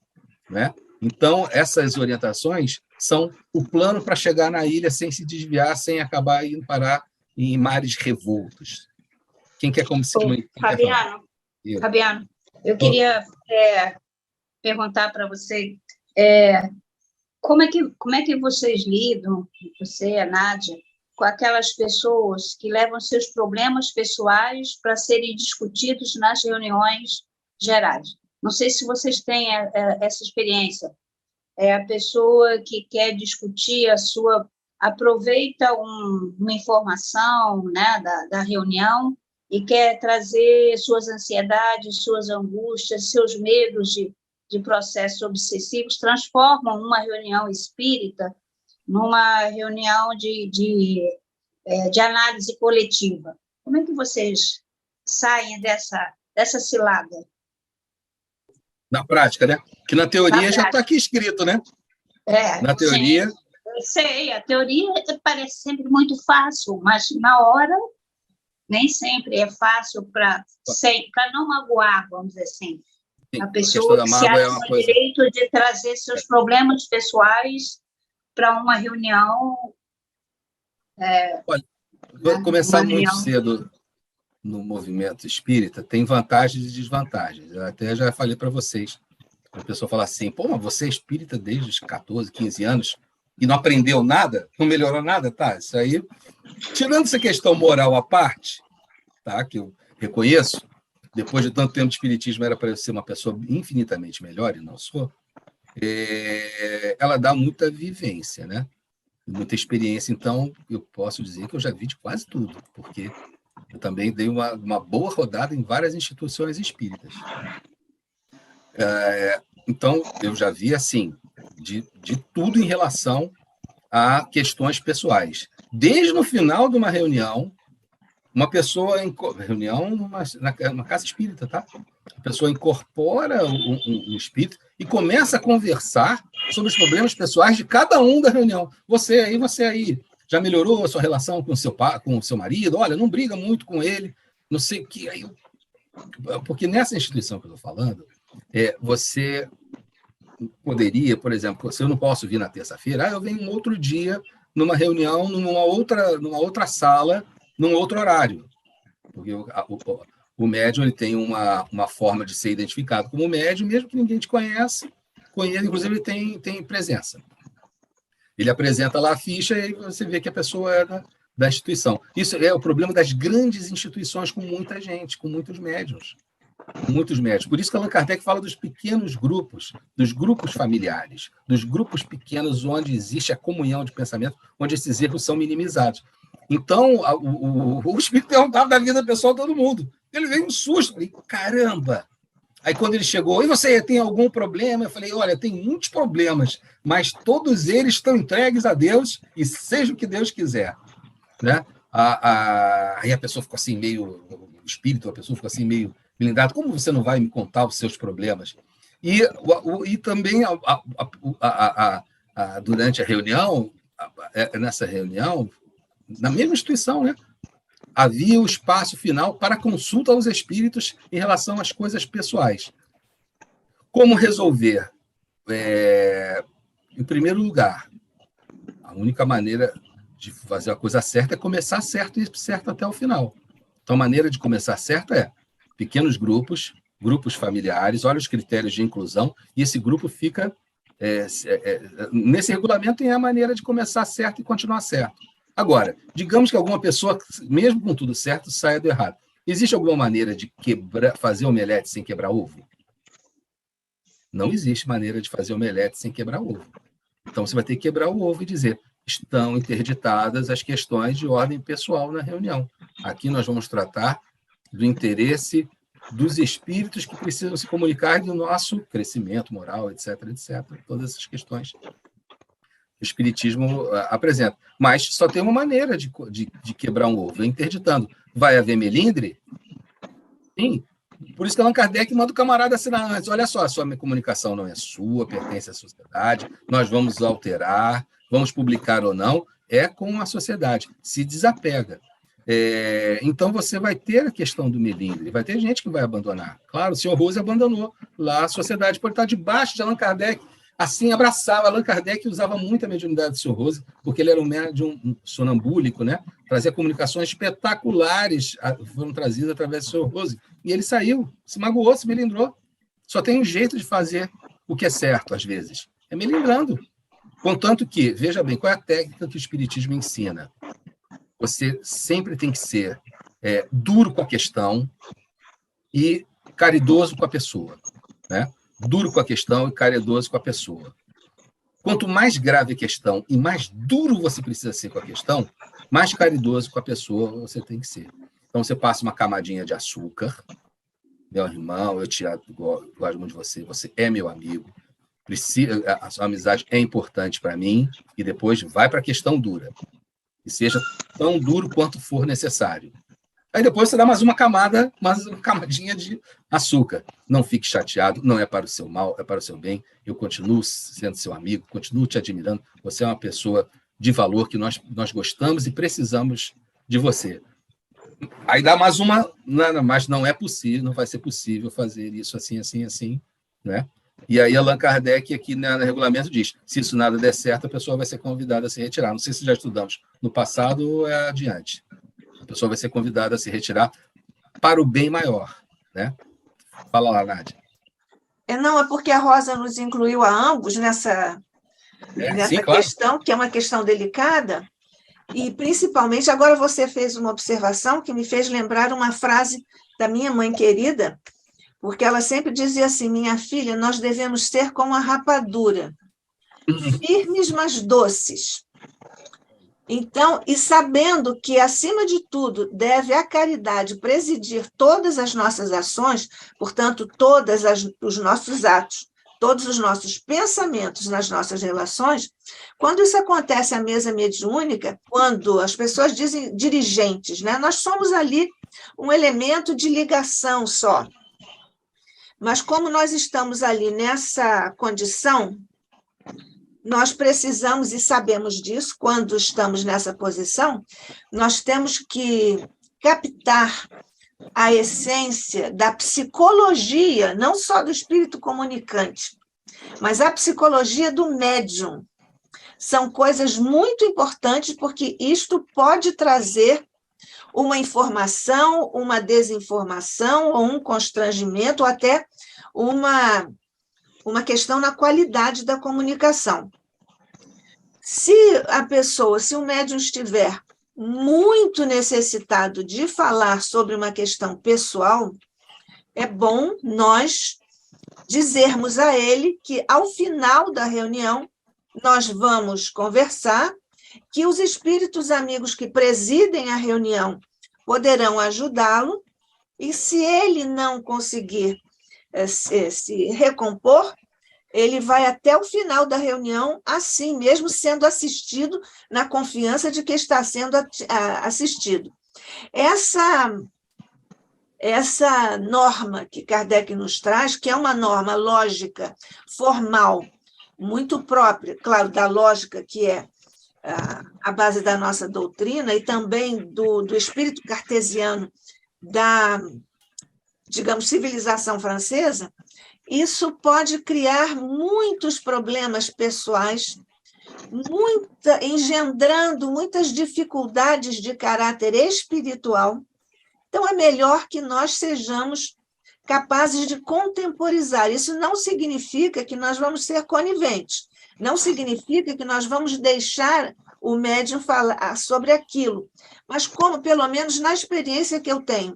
né? Então, essas orientações são o plano para chegar na ilha sem se desviar, sem acabar indo parar em mares revoltos. Quem quer como se... Fabiano, eu queria perguntar para você como é que vocês lidam, você, a Nádia, com aquelas pessoas que levam seus problemas pessoais para serem discutidos nas reuniões gerais. Não sei se vocês têm essa experiência. É a pessoa que quer discutir aproveita uma informação, né, da reunião e quer trazer suas ansiedades, suas angústias, seus medos de processos obsessivos, transformam uma reunião espírita numa reunião de análise coletiva. Como é que vocês saem dessa cilada? Na prática, né? Que na teoria já está aqui escrito, né? Na teoria... Sim, eu sei, a teoria parece sempre muito fácil, mas na hora nem sempre é fácil para não magoar, vamos dizer assim. Sim, a pessoa que se acha no direito de trazer seus problemas pessoais para uma reunião... Olha, vou começar muito cedo no movimento espírita, tem vantagens e desvantagens. Eu até já falei para vocês. A pessoa fala assim, pô, mas você é espírita desde os 14, 15 anos e não aprendeu nada? Não melhorou nada? Tá, isso aí... Tirando essa questão moral à parte, tá, que eu reconheço, depois de tanto tempo de espiritismo era para eu ser uma pessoa infinitamente melhor, e não sou, ela dá muita vivência, né? Muita experiência. Então, eu posso dizer que eu já vi de quase tudo, porque eu também dei uma boa rodada em várias instituições espíritas. Então, eu já vi, assim, de tudo em relação a questões pessoais. Desde no final de uma reunião, uma pessoa... Reunião numa casa espírita, tá? A pessoa incorpora um espírito e começa a conversar sobre os problemas pessoais de cada um da reunião. Você aí, já melhorou a sua relação com o seu marido? Olha, não briga muito com ele, não sei o que. Porque nessa instituição que eu estou falando, você poderia, por exemplo, se eu não posso vir na terça-feira, eu venho um outro dia, numa reunião, numa outra sala, num outro horário. Porque o médium ele tem uma forma de ser identificado como médium, mesmo que ninguém te conheça, inclusive ele tem presença. Ele apresenta lá a ficha e você vê que a pessoa é da instituição. Isso é o problema das grandes instituições com muita gente, com muitos médiuns. Muitos médios. Por isso que Allan Kardec fala dos pequenos grupos, dos grupos familiares, dos grupos pequenos onde existe a comunhão de pensamento, onde esses erros são minimizados. Então, o espírito perguntava da vida pessoal de todo mundo. Ele veio um susto. Falei, caramba! Aí, quando ele chegou, e você tem algum problema? Eu falei, olha, tem muitos problemas, mas todos eles estão entregues a Deus e seja o que Deus quiser. Né? Aí a pessoa ficou assim meio... O espírito, a pessoa ficou assim meio blindado. Como você não vai me contar os seus problemas? E também, durante a reunião, nessa reunião, na mesma instituição, né? Havia o espaço final para consulta aos espíritos em relação às coisas pessoais. Como resolver? Em primeiro lugar, a única maneira de fazer a coisa certa é começar certo e certo até o final. Então, a maneira de começar certo é pequenos grupos familiares, olha os critérios de inclusão, e esse grupo fica... nesse regulamento tem a maneira de começar certo e continuar certo. Agora, digamos que alguma pessoa, mesmo com tudo certo, saia do errado. Existe alguma maneira de fazer omelete sem quebrar ovo? Não existe maneira de fazer omelete sem quebrar ovo. Então, você vai ter que quebrar o ovo e dizer, estão interditadas as questões de ordem pessoal na reunião. Aqui nós vamos tratar do interesse dos espíritos que precisam se comunicar do nosso crescimento moral, etc., etc., todas essas questões. o Espiritismo apresenta. Mas só tem uma maneira de quebrar um ovo, interditando. Vai haver melindre? Sim. Por isso que Allan Kardec manda o camarada assinar antes. Olha só, a sua comunicação não é sua, pertence à sociedade, nós vamos alterar, vamos publicar ou não, é com a sociedade. Se desapega. Então, você vai ter a questão do melindre, vai ter gente que vai abandonar. Claro, o senhor Rose abandonou. Lá a sociedade pode estar debaixo de Allan Kardec, assim, abraçava. Allan Kardec usava muito a mediunidade do senhor Rose, porque ele era um médium sonambúlico, né? Trazia comunicações espetaculares, foram trazidas através do senhor Rose. E ele saiu, se magoou, se melindrou. Só tem um jeito de fazer o que é certo, às vezes. É melindrando. Contanto que, veja bem, qual é a técnica que o Espiritismo ensina? Você sempre tem que ser duro com a questão e caridoso com a pessoa, né? Duro com a questão e caridoso com a pessoa. Quanto mais grave a questão e mais duro você precisa ser com a questão, mais caridoso com a pessoa você tem que ser. Então, você passa uma camadinha de açúcar. Meu irmão, eu gosto muito de você, você é meu amigo, a sua amizade é importante para mim, e depois vai para a questão dura. E seja tão duro quanto for necessário. Aí depois você dá mais uma camadinha de açúcar. Não fique chateado, não é para o seu mal, é para o seu bem. Eu continuo sendo seu amigo, continuo te admirando. Você é uma pessoa de valor que nós gostamos e precisamos de você. Aí dá mais uma, mas não é possível, não vai ser possível fazer isso assim, assim, assim, né? E aí Allan Kardec aqui no regulamento diz, se isso nada der certo, a pessoa vai ser convidada a se retirar. Não sei se já estudamos no passado ou é adiante. A pessoa vai ser convidada a se retirar para o bem maior, né? Fala lá, Nádia. Não, é porque a Rosa nos incluiu a ambos nessa sim, claro. questão, que é uma questão delicada, e principalmente, agora você fez uma observação que me fez lembrar uma frase da minha mãe querida, porque ela sempre dizia assim, minha filha, nós devemos ser como a rapadura, firmes, mas doces. Então, e sabendo que, acima de tudo, deve a caridade presidir todas as nossas ações, portanto, todos os nossos atos, todos os nossos pensamentos nas nossas relações, quando isso acontece à mesa mediúnica, quando as pessoas dizem dirigentes, né? Nós somos ali um elemento de ligação só. Mas como nós estamos ali nessa condição, nós precisamos, e sabemos disso, quando estamos nessa posição, nós temos que captar a essência da psicologia, não só do espírito comunicante, mas a psicologia do médium. São coisas muito importantes, porque isto pode trazer uma informação, uma desinformação, ou um constrangimento, ou até uma questão na qualidade da comunicação. Se o médium estiver muito necessitado de falar sobre uma questão pessoal, é bom nós dizermos a ele que, ao final da reunião, nós vamos conversar, que os espíritos amigos que presidem a reunião poderão ajudá-lo, e se ele não conseguir se recompor, ele vai até o final da reunião, assim, mesmo sendo assistido, na confiança de que está sendo assistido. Essa norma que Kardec nos traz, que é uma norma lógica, formal, muito própria, claro, da lógica que é a base da nossa doutrina, e também do espírito cartesiano da, digamos, civilização francesa, isso pode criar muitos problemas pessoais, engendrando muitas dificuldades de caráter espiritual. Então, é melhor que nós sejamos capazes de contemporizar. Isso não significa que nós vamos ser coniventes, não significa que nós vamos deixar o médium falar sobre aquilo, mas como, pelo menos na experiência que eu tenho,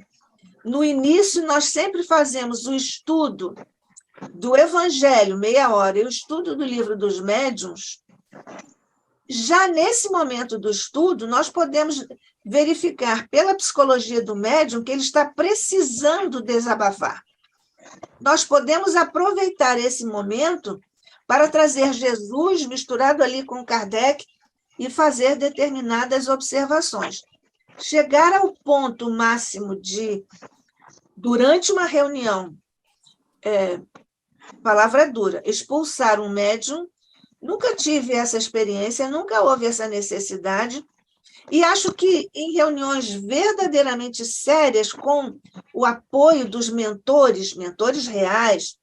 no início nós sempre fazemos o estudo do Evangelho, meia hora, e o estudo do Livro dos Médiuns. Já nesse momento do estudo, nós podemos verificar pela psicologia do médium que ele está precisando desabafar. Nós podemos aproveitar esse momento para trazer Jesus misturado ali com Kardec e fazer determinadas observações. Chegar ao ponto máximo de, durante uma reunião, palavra dura, expulsar um médium, nunca tive essa experiência, nunca houve essa necessidade, e acho que em reuniões verdadeiramente sérias, com o apoio dos mentores reais,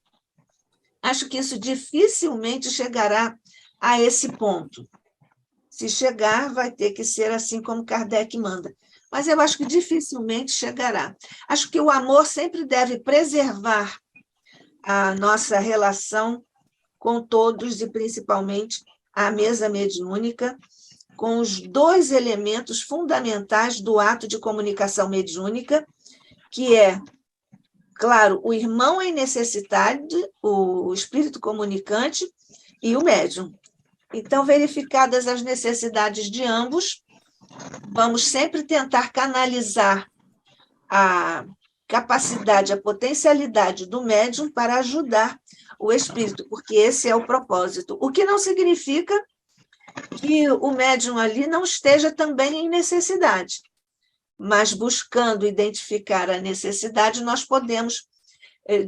acho que isso dificilmente chegará a esse ponto. Se chegar, vai ter que ser assim como Kardec manda. Mas eu acho que dificilmente chegará. Acho que o amor sempre deve preservar a nossa relação com todos, e principalmente a mesa mediúnica, com os dois elementos fundamentais do ato de comunicação mediúnica, que é, claro, o irmão em necessidade, o espírito comunicante e o médium. Então, verificadas as necessidades de ambos, vamos sempre tentar canalizar a capacidade, a potencialidade do médium para ajudar o espírito, porque esse é o propósito. O que não significa que o médium ali não esteja também em necessidade, mas buscando identificar a necessidade, nós podemos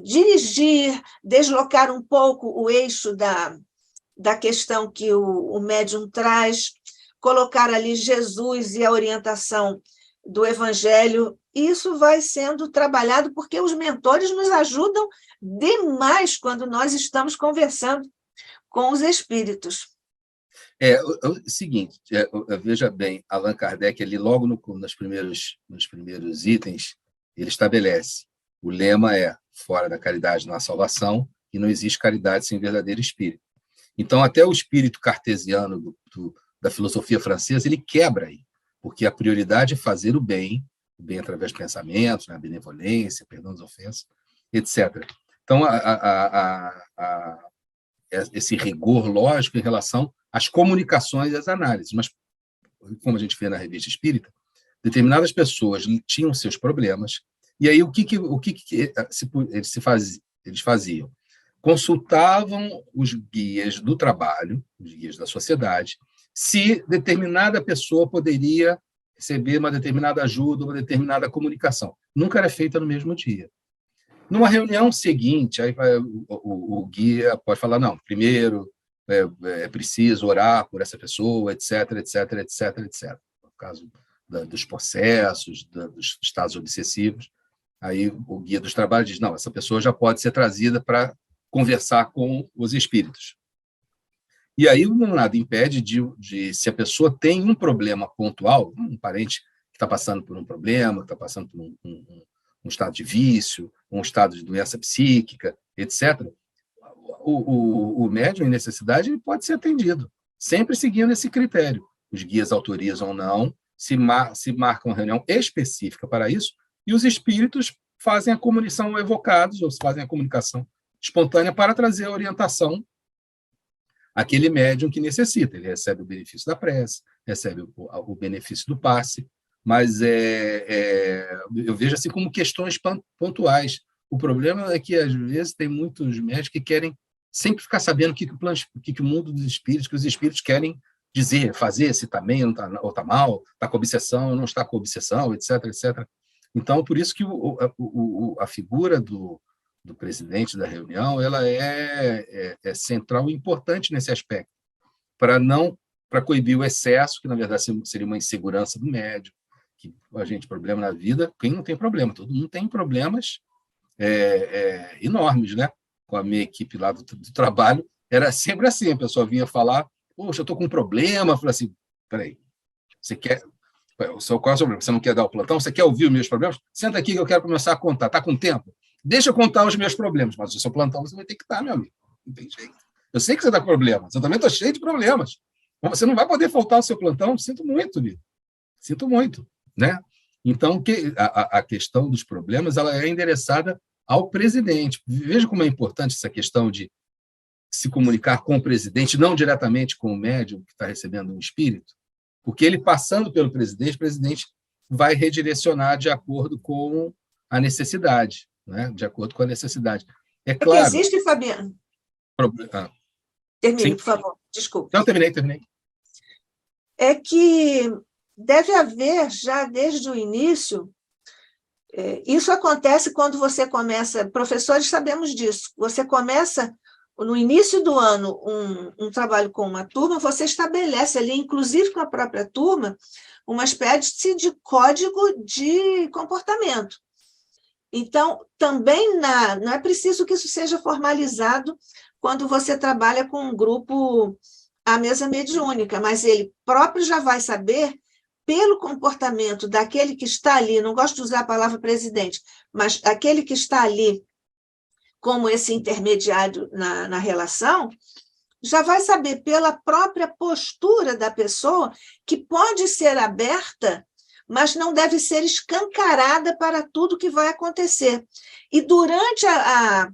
dirigir, deslocar um pouco o eixo da questão que o médium traz, colocar ali Jesus e a orientação do Evangelho. Isso vai sendo trabalhado porque os mentores nos ajudam demais quando nós estamos conversando com os espíritos. É o seguinte, veja bem, Allan Kardec, ali logo nos primeiros itens, ele estabelece, o lema é: fora da caridade não há salvação, e não existe caridade sem verdadeiro espírito. Então, até o espírito cartesiano da filosofia francesa, ele quebra aí, porque a prioridade é fazer o bem através de pensamentos, né, a benevolência, perdão das ofensas, etc. Então, esse rigor lógico em relação às comunicações e às análises. Mas, como a gente vê na Revista Espírita, determinadas pessoas tinham seus problemas, e aí o que eles faziam? Consultavam os guias do trabalho, os guias da sociedade, se determinada pessoa poderia receber uma determinada ajuda, uma determinada comunicação. Nunca era feita no mesmo dia. Numa reunião seguinte, aí o guia pode falar: não, primeiro é preciso orar por essa pessoa, etc, etc, etc, etc. No caso dos processos, dos estados obsessivos, aí o guia dos trabalhos diz: não, essa pessoa já pode ser trazida para conversar com os espíritos. E aí nada impede de, se a pessoa tem um problema pontual, um parente que está passando por um problema, que está passando por um estado de vício, um estado de doença psíquica, etc., o médium em necessidade ele pode ser atendido, sempre seguindo esse critério. Os guias autorizam ou não, se marca uma reunião específica para isso, e os espíritos fazem a comunicação, evocados, ou fazem a comunicação espontânea para trazer a orientação àquele médium que necessita. Ele recebe o benefício da prece, recebe o benefício do passe, mas eu vejo assim como questões pontuais. O problema é que, às vezes, tem muitos médicos que querem sempre ficar sabendo o que o mundo dos espíritos, que os espíritos querem dizer, fazer, se está bem ou está mal, está com obsessão ou não está com obsessão, etc, etc. Então, por isso que a figura do presidente da reunião ela é central e importante nesse aspecto, para coibir o excesso, que, na verdade, seria uma insegurança do médium, que a gente, problema na vida, quem não tem problema? Todo mundo tem problemas enormes, né? Com a minha equipe lá do trabalho, era sempre assim, a pessoa vinha falar: poxa, eu estou com um problema. Eu falei assim: peraí, você quer... Qual é o seu problema? Você não quer dar o plantão? Você quer ouvir os meus problemas? Senta aqui que eu quero começar a contar. Está com tempo? Deixa eu contar os meus problemas, mas o seu plantão você vai ter que estar, meu amigo. Não tem jeito. Eu sei que você está com problemas, eu também estou cheio de problemas. Mas você não vai poder faltar ao seu plantão? Sinto muito, Vitor. Sinto muito, né? Então, a questão dos problemas ela é endereçada ao presidente. Veja como é importante essa questão de se comunicar com o presidente, não diretamente com o médium que está recebendo um espírito, porque ele, passando pelo presidente, o presidente vai redirecionar de acordo com a necessidade, né? De acordo com a necessidade. É claro. Porque existe, Fabiano, Termine, Sim. por favor. Desculpe. Não, terminei. É que deve haver, já desde o início, isso acontece quando você começa, professores sabemos disso, você começa no início do ano um trabalho com uma turma, você estabelece ali, inclusive com a própria turma, uma espécie de código de comportamento. Então, também não é preciso que isso seja formalizado quando você trabalha com um grupo à mesa mediúnica, mas ele próprio já vai saber, pelo comportamento daquele que está ali, não gosto de usar a palavra presidente, mas aquele que está ali como esse intermediário na relação, já vai saber pela própria postura da pessoa que pode ser aberta, mas não deve ser escancarada para tudo que vai acontecer. E durante a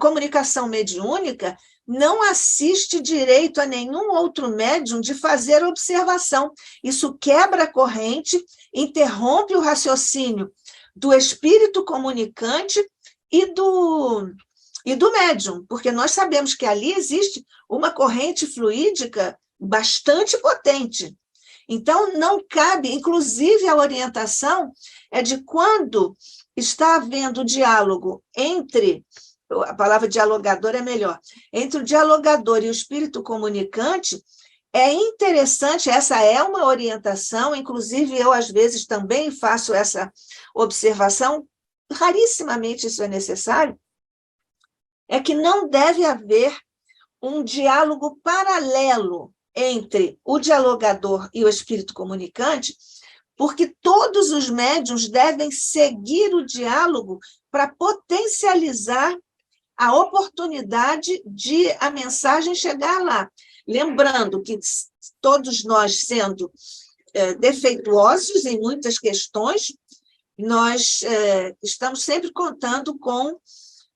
comunicação mediúnica, não assiste direito a nenhum outro médium de fazer observação. Isso quebra a corrente, interrompe o raciocínio do espírito comunicante e do médium, porque nós sabemos que ali existe uma corrente fluídica bastante potente. Então, não cabe, inclusive a orientação é de quando está havendo diálogo entre, a palavra dialogador é melhor, entre o dialogador e o espírito comunicante, é interessante, essa é uma orientação, inclusive eu, às vezes, também faço essa observação, rarissimamente isso é necessário, é que não deve haver um diálogo paralelo entre o dialogador e o espírito comunicante, porque todos os médiuns devem seguir o diálogo para potencializar a oportunidade de a mensagem chegar lá. Lembrando que todos nós, sendo defeituosos em muitas questões, nós estamos sempre contando com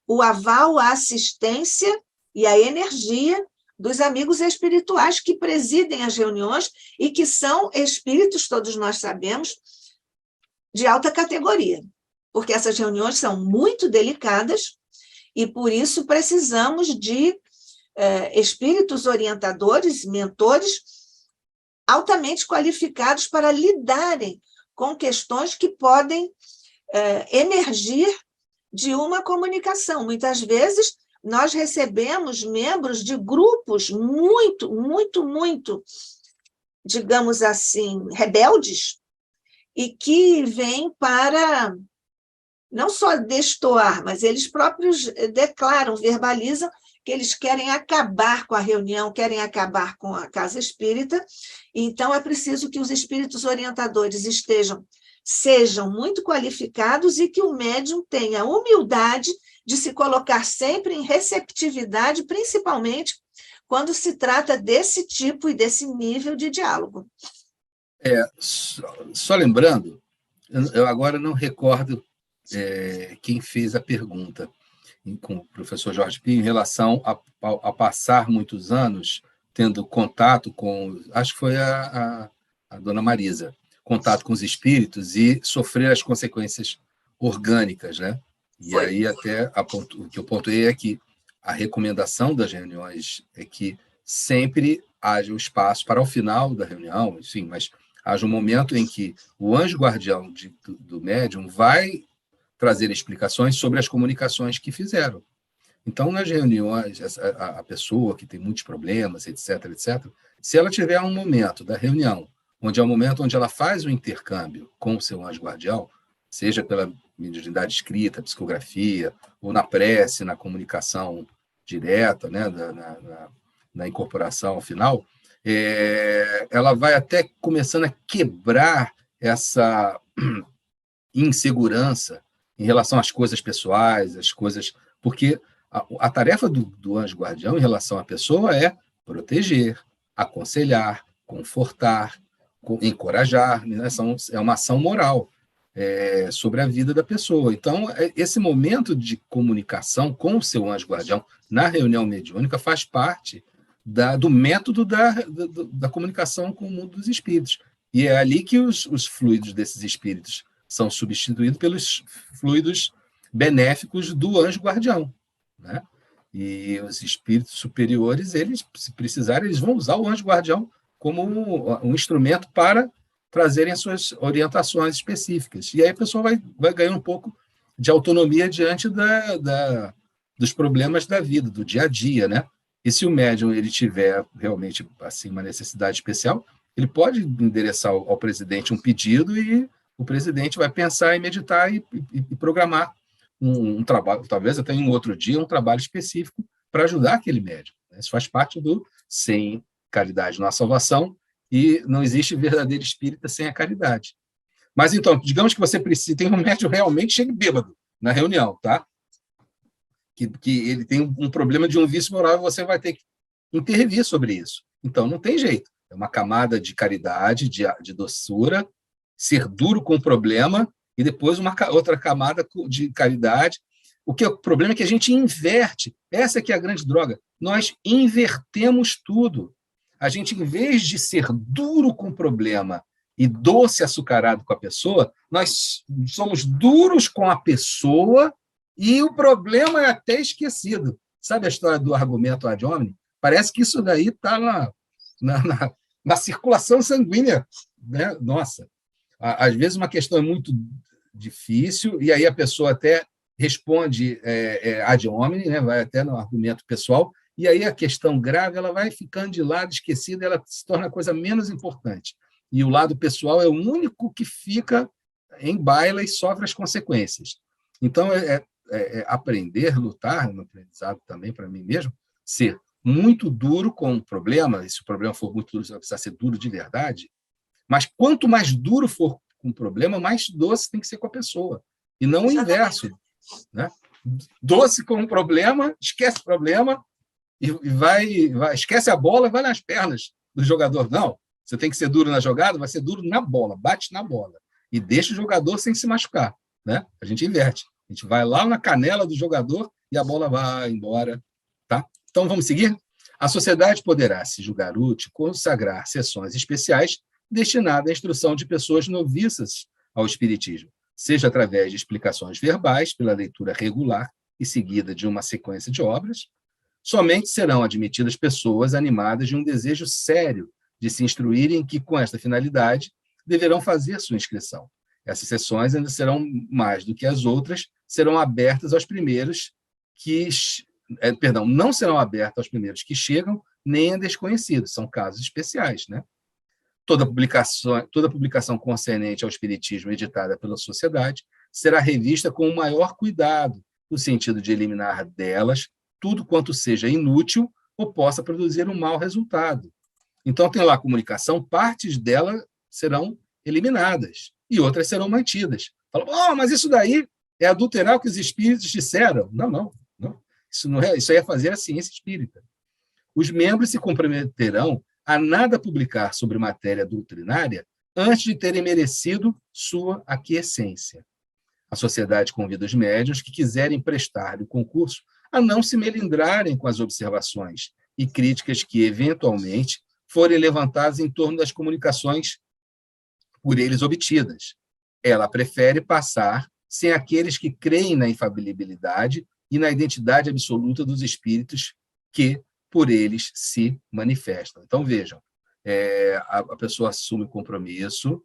o aval, a assistência e a energia dos amigos espirituais que presidem as reuniões e que são espíritos, todos nós sabemos, de alta categoria, porque essas reuniões são muito delicadas e, por isso, precisamos de espíritos orientadores, mentores, altamente qualificados para lidarem com questões que podem emergir de uma comunicação. Muitas vezes, nós recebemos membros de grupos muito, digamos assim, rebeldes, e que vêm para não só destoar, mas eles próprios declaram, verbalizam que eles querem acabar com a reunião, querem acabar com a casa espírita. Então, é preciso que os espíritos orientadores sejam muito qualificados e que o médium tenha a humildade de se colocar sempre em receptividade, principalmente quando se trata desse tipo e desse nível de diálogo. Só lembrando, eu agora não recordo quem fez a pergunta com o professor Jorge Pio em relação a passar muitos anos tendo contato com, acho que foi a dona Marisa, contato com os espíritos e sofrer as consequências orgânicas, né? E aí até o que eu pontuei é que a recomendação das reuniões é que sempre haja um espaço para o final da reunião, enfim, mas haja um momento em que o anjo guardião do médium vai trazer explicações sobre as comunicações que fizeram. Então, nas reuniões, a pessoa que tem muitos problemas, etc., se ela tiver um momento da reunião, onde é o momento onde ela faz o intercâmbio com o seu anjo guardião, seja pela mediunidade escrita, psicografia, ou na prece, na comunicação direta, né, na incorporação final, ela vai até começando a quebrar essa insegurança em relação às coisas pessoais, às coisas... Porque a tarefa do anjo guardião em relação à pessoa é proteger, aconselhar, confortar, encorajar, né? É uma ação moral sobre a vida da pessoa. Então, esse momento de comunicação com o seu anjo guardião na reunião mediúnica faz parte do método da comunicação com o mundo dos espíritos. E é ali que os fluidos desses espíritos são substituídos pelos fluidos benéficos do anjo guardião, né? E os espíritos superiores, eles, se precisarem, eles vão usar o anjo guardião como um instrumento para trazerem as suas orientações específicas. E aí a pessoa vai ganhar um pouco de autonomia diante dos problemas da vida, do dia a dia, né? E se o médium ele tiver realmente assim uma necessidade especial, ele pode endereçar ao presidente um pedido e o presidente vai pensar e meditar e programar um trabalho, talvez até em um outro dia, um trabalho específico para ajudar aquele médium. Isso faz parte do sem caridade não há salvação e não existe verdadeiro espírita sem a caridade. Mas então, digamos que você precisa, tem um médium realmente chegue bêbado na reunião, tá? Que ele tem um problema de um vício moral e você vai ter que intervir sobre isso. Então, não tem jeito. É uma camada de caridade, de doçura, ser duro com o problema, e depois uma outra camada de caridade. O problema é que a gente inverte. Essa que é a grande droga. Nós invertemos tudo. A gente, em vez de ser duro com o problema e doce açucarado com a pessoa, nós somos duros com a pessoa e o problema é até esquecido. Sabe a história do argumento ad hominem? Parece que isso daí está na circulação sanguínea, né? Nossa, às vezes uma questão é muito difícil e aí a pessoa até responde ad hominem, né? Vai até no argumento pessoal, e aí a questão grave ela vai ficando de lado, esquecida, ela se torna a coisa menos importante. E o lado pessoal é o único que fica em baila e sofre as consequências. Então, aprender, lutar, no aprendizado também para mim mesmo, ser muito duro com o problema, e se o problema for muito duro, você vai precisar ser duro de verdade, mas quanto mais duro for com o problema, mais doce tem que ser com a pessoa, e não o inverso. Né? Doce com o problema, esquece o problema, e esquece a bola e vai nas pernas do jogador. Não, você tem que ser duro na jogada, vai ser duro na bola, bate na bola, e deixa o jogador sem se machucar. Né? A gente inverte. A gente vai lá na canela do jogador e a bola vai embora. Tá? Então, vamos seguir? A sociedade poderá se julgar útil consagrar sessões especiais destinadas à instrução de pessoas noviças ao espiritismo, seja através de explicações verbais, pela leitura regular e seguida de uma sequência de obras. Somente serão admitidas pessoas animadas de um desejo sério de se instruírem que, com esta finalidade, deverão fazer sua inscrição. Essas sessões ainda serão, mais do que as outras, serão abertas aos primeiros que... não serão abertas aos primeiros que chegam, nem a desconhecidos, são casos especiais. Né? Toda publicação concernente ao espiritismo editada pela sociedade será revista com o maior cuidado, no sentido de eliminar delas tudo quanto seja inútil ou possa produzir um mau resultado. Então, tem lá a comunicação, partes dela serão eliminadas e outras serão mantidas. Falam, mas isso daí é adulterar o que os espíritos disseram. Não. Isso não é, isso aí é fazer a ciência espírita. Os membros se comprometerão a nada publicar sobre matéria doutrinária antes de terem merecido sua aquiescência. A sociedade convida os médiuns que quiserem prestar-lhe o concurso a não se melindrarem com as observações e críticas que, eventualmente, forem levantadas em torno das comunicações por eles obtidas. Ela prefere passar sem aqueles que creem na infalibilidade e na identidade absoluta dos espíritos que, por eles, se manifestam. Então, vejam, a pessoa assume o compromisso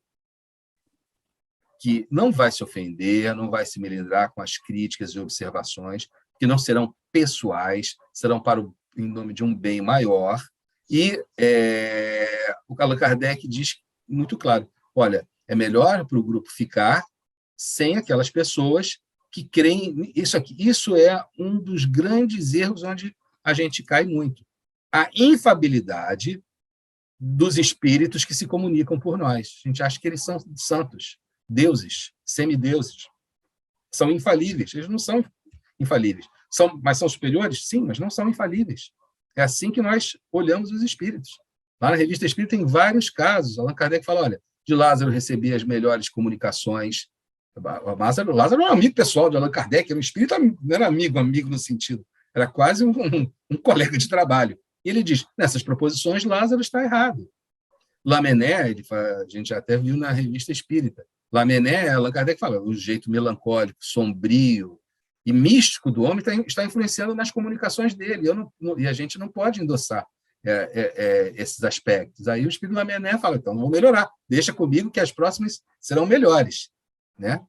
que não vai se ofender, não vai se melindrar com as críticas e observações, que não serão pessoais, serão em nome de um bem maior. E o Allan Kardec diz muito claro, olha, é melhor para o grupo ficar sem aquelas pessoas que creem isso aqui. Isso é um dos grandes erros onde a gente cai muito. A infabilidade dos espíritos que se comunicam por nós. A gente acha que eles são santos, deuses, semideuses. São infalíveis. Eles não são infalíveis. Mas são superiores? Sim, mas não são infalíveis. É assim que nós olhamos os espíritos. Lá na Revista Espírita tem vários casos. Allan Kardec fala, olha, de Lázaro recebia as melhores comunicações. Lázaro era um amigo pessoal de Allan Kardec, era um espírito, não era amigo no sentido, era quase um colega de trabalho. E ele diz, nessas proposições, Lázaro está errado. Lamennais, a gente já até viu na Revista Espírita, Lamennais, Allan Kardec fala, o jeito melancólico, sombrio e místico do homem está influenciando nas comunicações dele. E a gente não pode endossar esses aspectos. Aí o Espírito Lamennais fala, então, vou melhorar, deixa comigo que as próximas serão melhores. Né?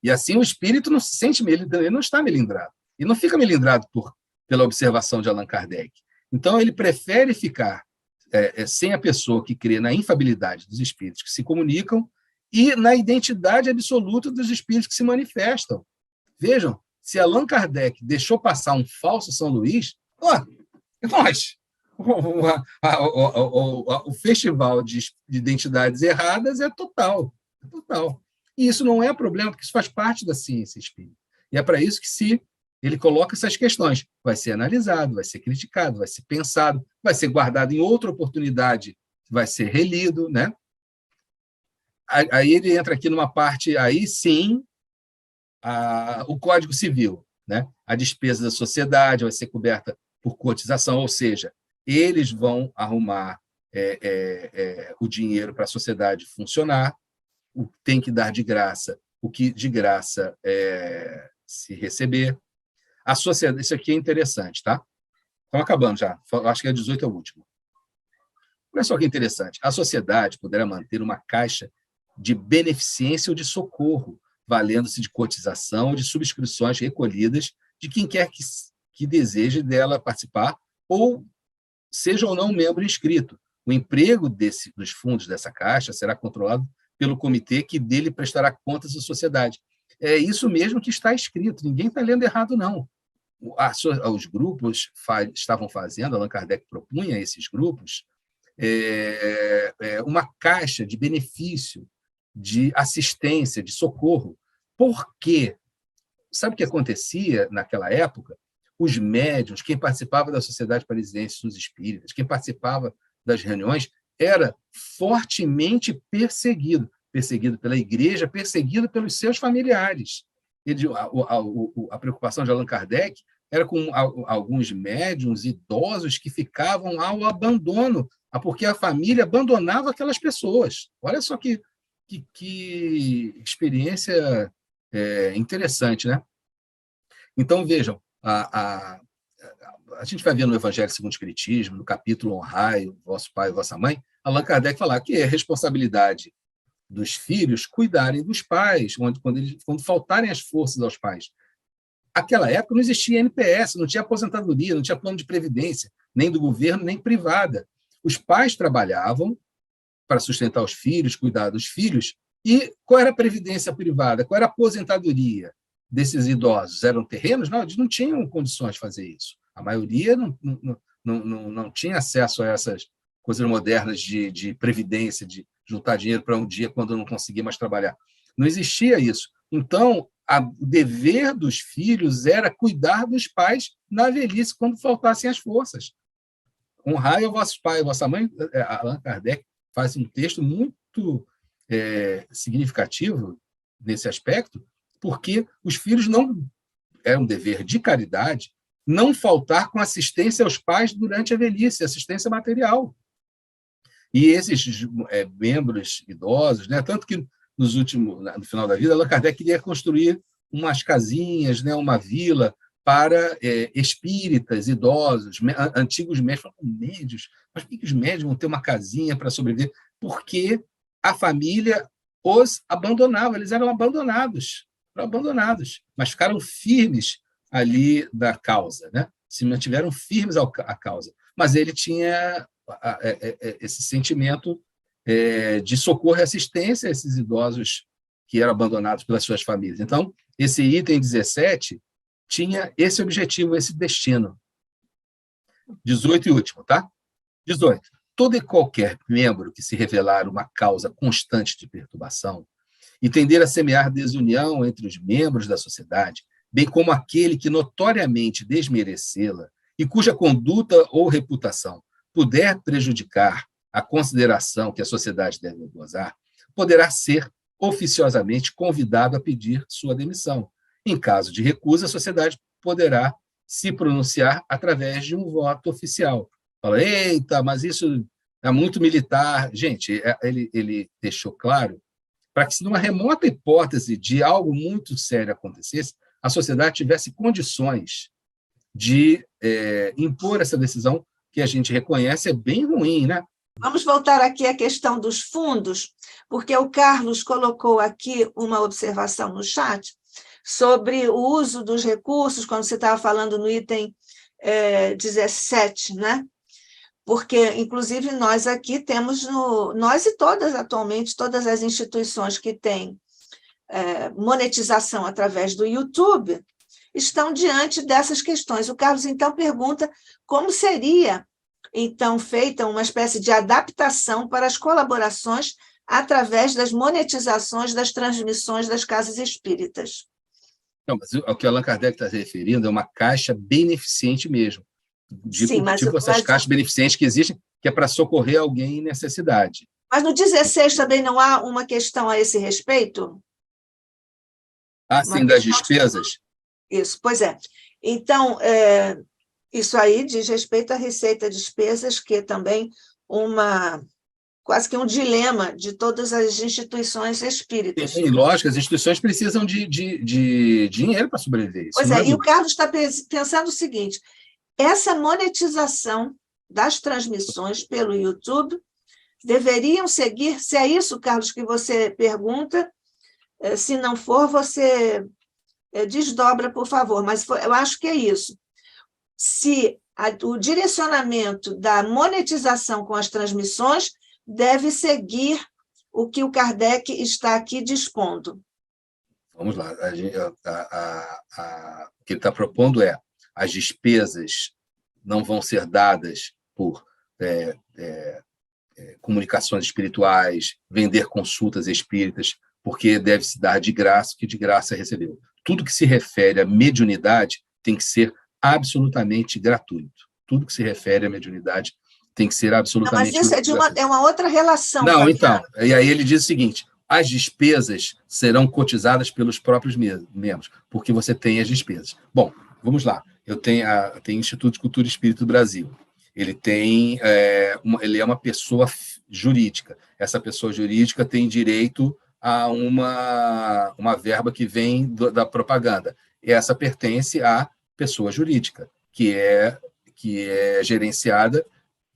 E assim o espírito não se sente ele não está melindrado. E não fica melindrado pela observação de Allan Kardec. Então, ele prefere ficar sem a pessoa que crê na infabilidade dos espíritos que se comunicam e na identidade absoluta dos espíritos que se manifestam. Vejam, se Allan Kardec deixou passar um falso São Luís, nós, o festival de identidades erradas é total. E isso não é problema, porque isso faz parte da ciência espírita. E é para isso que ele coloca essas questões. Vai ser analisado, vai ser criticado, vai ser pensado, vai ser guardado em outra oportunidade, vai ser relido. Né? Aí ele entra aqui numa parte, aí sim, o Código Civil. Né? A despesa da sociedade vai ser coberta por cotização, ou seja, eles vão arrumar o dinheiro para a sociedade funcionar, tem que dar de graça o que de graça se receber. A sociedade, isso aqui é interessante, tá? Estamos acabando já, acho que 18 é o último. Olha só que interessante. A sociedade poderá manter uma caixa de beneficência ou de socorro, valendo-se de cotização ou de subscrições recolhidas de quem quer que deseje dela participar, ou seja ou não membro inscrito. O emprego dos fundos dessa caixa será controlado pelo comitê que dele prestará contas à sociedade. É isso mesmo que está escrito, ninguém está lendo errado, não. Os grupos estavam fazendo, Allan Kardec propunha a esses grupos, uma caixa de benefício, de assistência, de socorro. Por quê? Sabe o que acontecia naquela época? Os médiuns, quem participava da Sociedade Parisiense dos Espíritas, quem participava das reuniões, era fortemente perseguido pela igreja, perseguido pelos seus familiares. A preocupação de Allan Kardec era com alguns médiuns idosos que ficavam ao abandono, porque a família abandonava aquelas pessoas. Olha só que experiência interessante, né? Então, vejam, a gente vai ver no Evangelho segundo o Espiritismo, no capítulo Honrai o vosso pai e vossa mãe, Allan Kardec fala que é responsabilidade dos filhos cuidarem dos pais, quando faltarem as forças aos pais. Naquela época não existia NPS, não tinha aposentadoria, não tinha plano de previdência, nem do governo, nem privada. Os pais trabalhavam para sustentar os filhos, cuidar dos filhos, e qual era a previdência privada? Qual era a aposentadoria desses idosos? Eram terrenos? Não, eles não tinham condições de fazer isso. A maioria não tinha acesso a essas coisas modernas de previdência, de juntar dinheiro para um dia quando não conseguia mais trabalhar. Não existia isso. Então, o dever dos filhos era cuidar dos pais na velhice, quando faltassem as forças. Honrai o vosso pai e vossa mãe. Allan Kardec faz um texto muito significativo nesse aspecto, porque os filhos não... É um dever de caridade não faltar com assistência aos pais durante a velhice, assistência material. E esses membros idosos, né, tanto que no final da vida, Allan Kardec queria construir umas casinhas, né, uma vila para espíritas, idosos, antigos médios. Médios, mas por que os médios vão ter uma casinha para sobreviver? Porque a família os abandonava, eles eram abandonados, mas ficaram firmes ali da causa, né? Se mantiveram firmes à causa. Mas ele tinha esse sentimento de socorro e assistência a esses idosos que eram abandonados pelas suas famílias. Então, esse item 17 tinha esse objetivo, esse destino. 18 e último, tá? 18. Todo e qualquer membro que se revelar uma causa constante de perturbação e tender a semear desunião entre os membros da sociedade, bem como aquele que notoriamente desmerecê-la e cuja conduta ou reputação puder prejudicar a consideração que a sociedade deve gozar, poderá ser oficiosamente convidado a pedir sua demissão. Em caso de recusa, a sociedade poderá se pronunciar através de um voto oficial. Fala, eita, mas isso é muito militar. Gente, ele deixou claro para que, se numa remota hipótese de algo muito sério acontecesse, a sociedade tivesse condições de impor essa decisão que a gente reconhece é bem ruim, né? Vamos voltar aqui à questão dos fundos, porque o Carlos colocou aqui uma observação no chat sobre o uso dos recursos, quando você estava falando no item 17, né? Porque, inclusive, nós aqui temos, nós e todas, atualmente, todas as instituições que têm monetização através do YouTube, estão diante dessas questões. O Carlos, então, pergunta como seria, então, feita uma espécie de adaptação para as colaborações através das monetizações das transmissões das casas espíritas. Não, mas o que Allan Kardec está se referindo é uma caixa beneficente mesmo. Sim, Tipo essas caixas beneficentes que existem, que é para socorrer alguém em necessidade. Mas no 16 também não há uma questão a esse respeito? Sim, das despesas? Isso, pois é. Então, isso aí diz respeito à receita de despesas, que é também quase que um dilema de todas as instituições espíritas. Sim, lógico, as instituições precisam de dinheiro para sobreviver. Pois é, e o Carlos está pensando o seguinte, essa monetização das transmissões pelo YouTube deveriam seguir, se é isso, Carlos, que você pergunta, se não for, você desdobra, por favor, mas eu acho que é isso. Se o direcionamento da monetização com as transmissões deve seguir o que o Kardec está aqui dispondo. Vamos lá. O que ele está propondo é as despesas não vão ser dadas por comunicações espirituais, vender consultas espíritas, porque deve se dar de graça, que de graça recebeu. Tudo que se refere à mediunidade tem que ser absolutamente gratuito. Tudo que se refere à mediunidade tem que ser absolutamente gratuito. Mas isso é uma outra relação. Não, então, e aí ele diz o seguinte, as despesas serão cotizadas pelos próprios membros, porque você tem as despesas. Bom, vamos lá. Eu tenho o Instituto de Cultura e Espírito do Brasil. Ele ele é uma pessoa jurídica. Essa pessoa jurídica tem direito a uma verba que vem da propaganda. E essa pertence à pessoa jurídica, que é gerenciada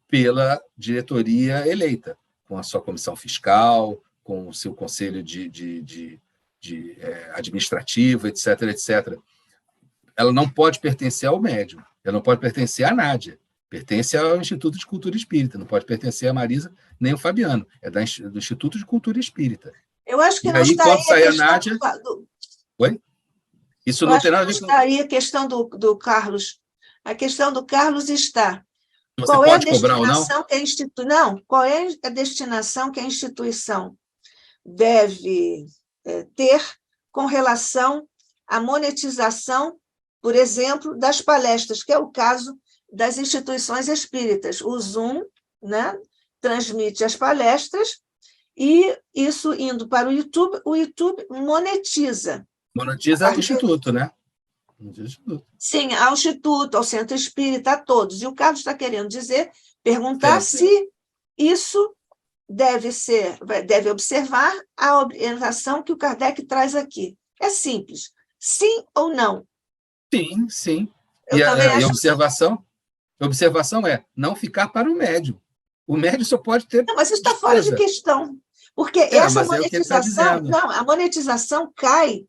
pela diretoria eleita, com a sua comissão fiscal, com o seu conselho de administrativo, etc., etc. Ela não pode pertencer ao médium, ela não pode pertencer à Nádia, pertence ao Instituto de Cultura Espírita, não pode pertencer a Marisa nem o Fabiano, é do Instituto de Cultura Espírita. Eu acho que e não aí, está quando aí sair a Nádia... Oi? Isso não tem nada a ver com... Está aí a questão do Carlos. A questão do Carlos está... Você pode cobrar ou não? Qual é a destinação que a instituição deve ter com relação à monetização, por exemplo, das palestras, que é o caso das instituições espíritas. O Zoom, né, transmite as palestras e isso indo para o YouTube monetiza. Monetiza o Instituto, né? Sim, ao Instituto, ao Centro Espírita, a todos. E o Carlos está querendo perguntar se isso deve observar a orientação que o Kardec traz aqui. É simples. Sim ou não? Sim, sim. E a observação é não ficar para o médium. O médium só pode ter... Não, mas isso está fora de questão. Porque essa monetização... Não, a monetização cai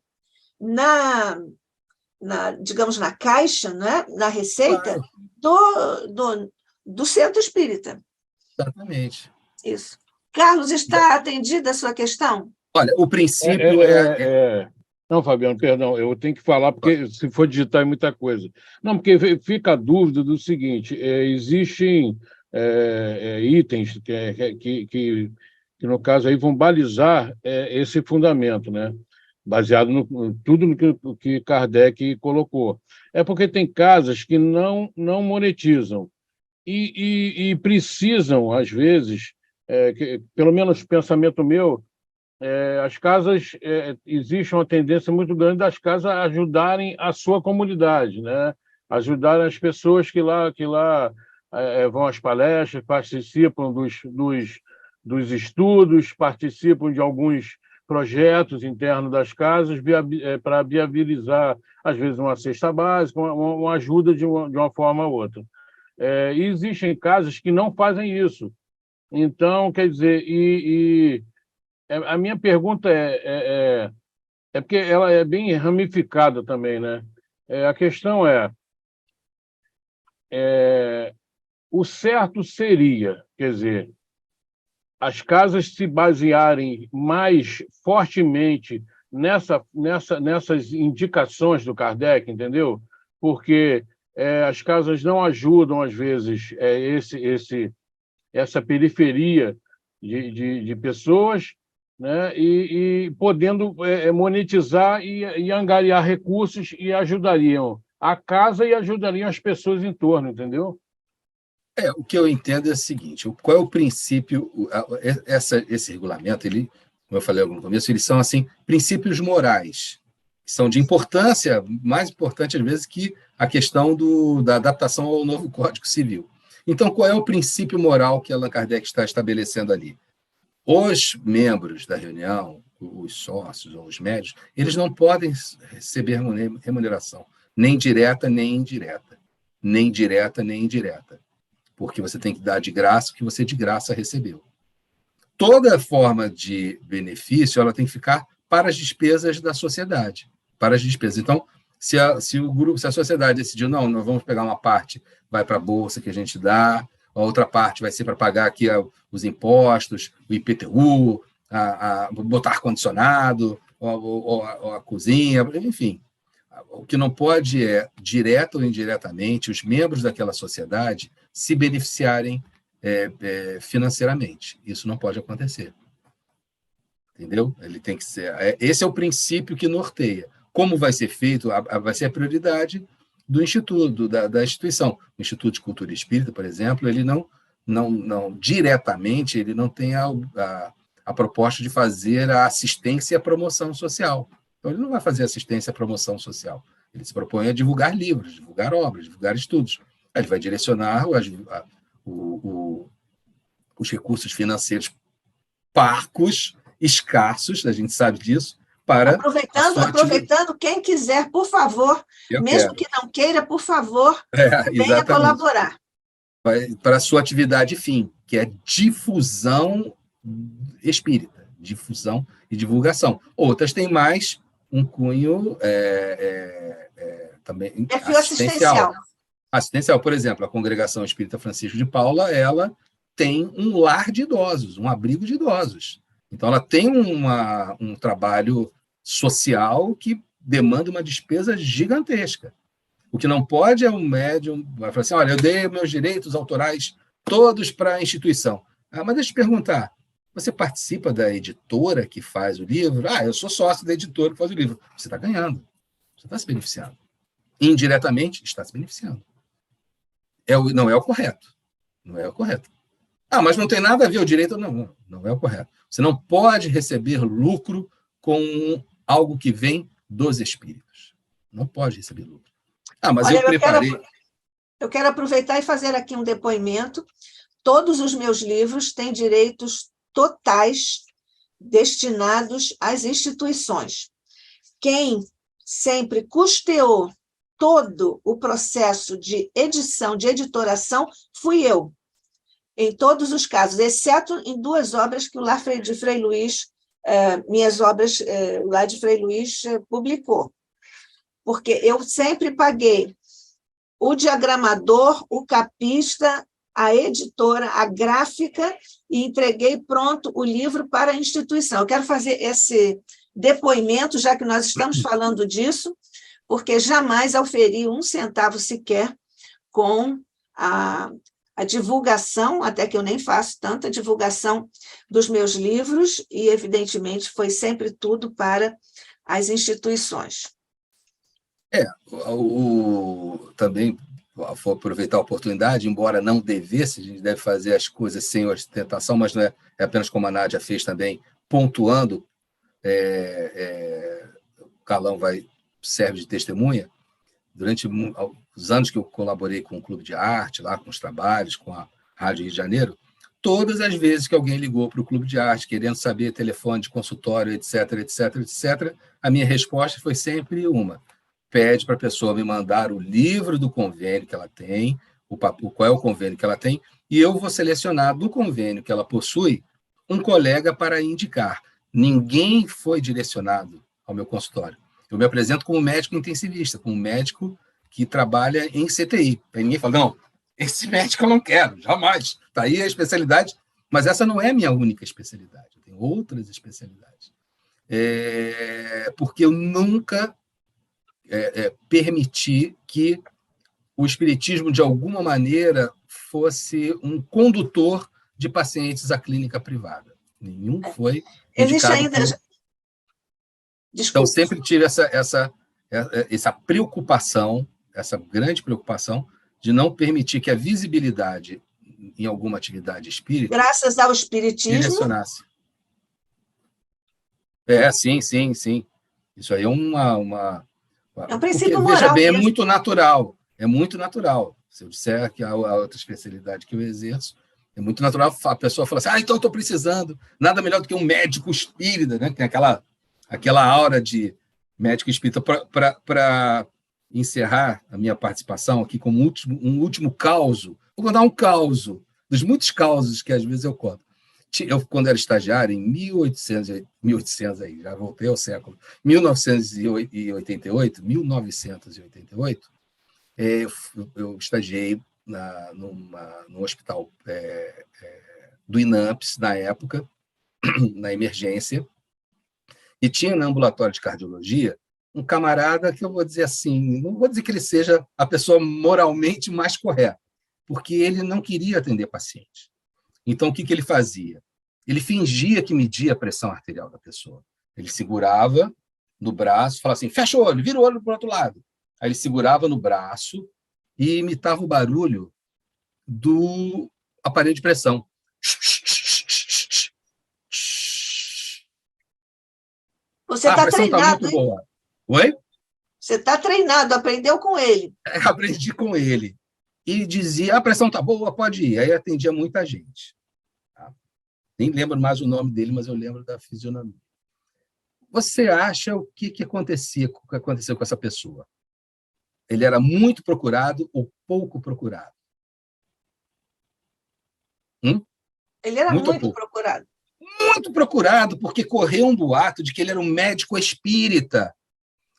digamos, na caixa, né? Na receita do Centro Espírita. Exatamente. Isso. Carlos, está atendida a sua questão? Olha, o princípio Não, Fabiano, perdão, eu tenho que falar, porque se for digitar é muita coisa. Não, porque fica a dúvida do seguinte, existem itens que, no caso, aí vão balizar esse fundamento, né? Baseado tudo no que Kardec colocou. É porque tem casas que não monetizam e precisam, às vezes, pelo menos pensamento meu, as casas, existe uma tendência muito grande das casas ajudarem a sua comunidade, né? Ajudarem as pessoas que lá vão às palestras, participam dos estudos, participam de alguns projetos internos das casas para viabilizar, às vezes, uma cesta básica, uma ajuda de uma forma ou outra. E existem casas que não fazem isso. Então, quer dizer, a minha pergunta é porque ela é bem ramificada também, né? A questão o certo seria, quer dizer, as casas se basearem mais fortemente nessas indicações do Kardec, entendeu? Porque as casas não ajudam, às vezes, essa periferia de pessoas, né? E podendo monetizar e angariar recursos e ajudariam a casa e ajudariam as pessoas em torno, entendeu? O que eu entendo é o seguinte: qual é o princípio? Esse regulamento, como eu falei no começo, eles são assim princípios morais, que são de importância, mais importante às vezes que a questão da adaptação ao novo Código Civil. Então, qual é o princípio moral que Allan Kardec está estabelecendo ali? Os membros da reunião, os sócios ou os médios, eles não podem receber remuneração, nem direta nem indireta, nem direta nem indireta, porque você tem que dar de graça o que você de graça recebeu. Toda forma de benefício ela tem que ficar para as despesas da sociedade, para as despesas. Então, se a sociedade decidiu, não, nós vamos pegar uma parte, vai para a bolsa que a gente dá, a outra parte vai ser para pagar aqui os impostos, o IPTU, botar ar-condicionado, ou a cozinha, enfim. O que não pode direta ou indiretamente, os membros daquela sociedade se beneficiarem financeiramente. Isso não pode acontecer. Entendeu? Ele tem que ser. Esse é o princípio que norteia. Como vai ser feito? Vai ser a prioridade do instituto, da instituição. O Instituto de Cultura Espírita, por exemplo, ele não diretamente, ele não tem a proposta de fazer a assistência e a promoção social. Então, ele não vai fazer assistência à promoção social. Ele se propõe a divulgar livros, divulgar obras, divulgar estudos. Ele vai direcionar os recursos financeiros parcos, escassos, a gente sabe disso, para... Aproveitando, quem quiser, por favor, mesmo que não queira, por favor, venha colaborar. Para a sua atividade fim, que é difusão espírita, difusão e divulgação. Outras têm mais um cunho também assistencial. Por exemplo, a Congregação Espírita Francisco de Paula, ela tem um lar de idosos, um abrigo de idosos. Então, ela tem um trabalho social que demanda uma despesa gigantesca. O que não pode é um médium vai falar assim, olha, eu dei meus direitos autorais todos para a instituição. Mas deixa eu te perguntar, você participa da editora que faz o livro? Eu sou sócio da editora que faz o livro. Você está ganhando, você está se beneficiando. Indiretamente, está se beneficiando. Não é o correto. Não é o correto. Mas não tem nada a ver o direito? Não é o correto. Você não pode receber lucro com algo que vem dos espíritos. Não pode receber lucro. Mas olha, eu preparei... Eu quero aproveitar e fazer aqui um depoimento. Todos os meus livros têm direitos totais destinados às instituições. Quem sempre custeou todo o processo de edição, de editoração, fui eu, em todos os casos, exceto em 2 obras que o Lar de Frei Luís, minhas obras, o Lar de Frei Luís publicou. Porque eu sempre paguei o diagramador, o capista, a editora, a gráfica, e entreguei pronto o livro para a instituição. Eu quero fazer esse depoimento, já que nós estamos falando disso, porque jamais auferi 1 centavo sequer com a divulgação, até que eu nem faço tanta divulgação dos meus livros, e, evidentemente, foi sempre tudo para as instituições. Também vou aproveitar a oportunidade, embora não devesse, a gente deve fazer as coisas sem ostentação, mas não é apenas como a Nádia fez também, pontuando, o Carlão serve de testemunha. Durante os anos que eu colaborei com o Clube de Arte, lá com os trabalhos, com a Rádio Rio de Janeiro, todas as vezes que alguém ligou para o Clube de Arte, querendo saber telefone de consultório, etc., etc., etc., a minha resposta foi sempre uma: pede para a pessoa me mandar o livro do convênio que ela tem, qual é o convênio que ela tem, e eu vou selecionar do convênio que ela possui um colega para indicar. Ninguém foi direcionado ao meu consultório. Eu me apresento como médico intensivista, como médico que trabalha em CTI. Aí ninguém fala, não, esse médico eu não quero, jamais. Está aí a especialidade, mas essa não é a minha única especialidade. Eu tenho outras especialidades. Porque eu nunca permiti que o espiritismo, de alguma maneira, fosse um condutor de pacientes à clínica privada. Nenhum foi Existe ainda... Então, sempre tive essa preocupação, essa grande preocupação, de não permitir que a visibilidade em alguma atividade espírita... Graças ao espiritismo... ...direcionasse. Sim, sim, sim. Isso aí é é um princípio moral. Veja bem, mesmo. É muito natural. É muito natural. Se eu disser que a outra especialidade que eu exerço, é muito natural a pessoa falar assim, então eu estou precisando, nada melhor do que um médico espírita, né? Que tem aquela aura de médico espírita. Para encerrar a minha participação aqui como um último causo, vou contar um causo, dos muitos causos que às vezes eu conto. Eu, quando era estagiário, em 1800 aí, já voltei ao século, 1988, eu estagiei no hospital do INAMPS, na época, na emergência, e tinha no ambulatório de cardiologia um camarada que eu vou dizer assim, não vou dizer que ele seja a pessoa moralmente mais correta, porque ele não queria atender paciente. Então, o que ele fazia? Ele fingia que media a pressão arterial da pessoa. Ele segurava no braço, falava assim, fecha o olho, vira o olho para o outro lado. Aí ele segurava no braço e imitava o barulho do aparelho de pressão. Você está treinado, tá muito boa. Oi? Você está treinado, aprendeu com ele. Aprendi com ele. E dizia, a pressão está boa, pode ir. Aí atendia muita gente. Tá? Nem lembro mais o nome dele, mas eu lembro da fisionomia. Você acha o que aconteceu com essa pessoa? Ele era muito procurado ou pouco procurado? Ele era muito procurado. Muito procurado, porque correu um boato de que ele era um médico espírita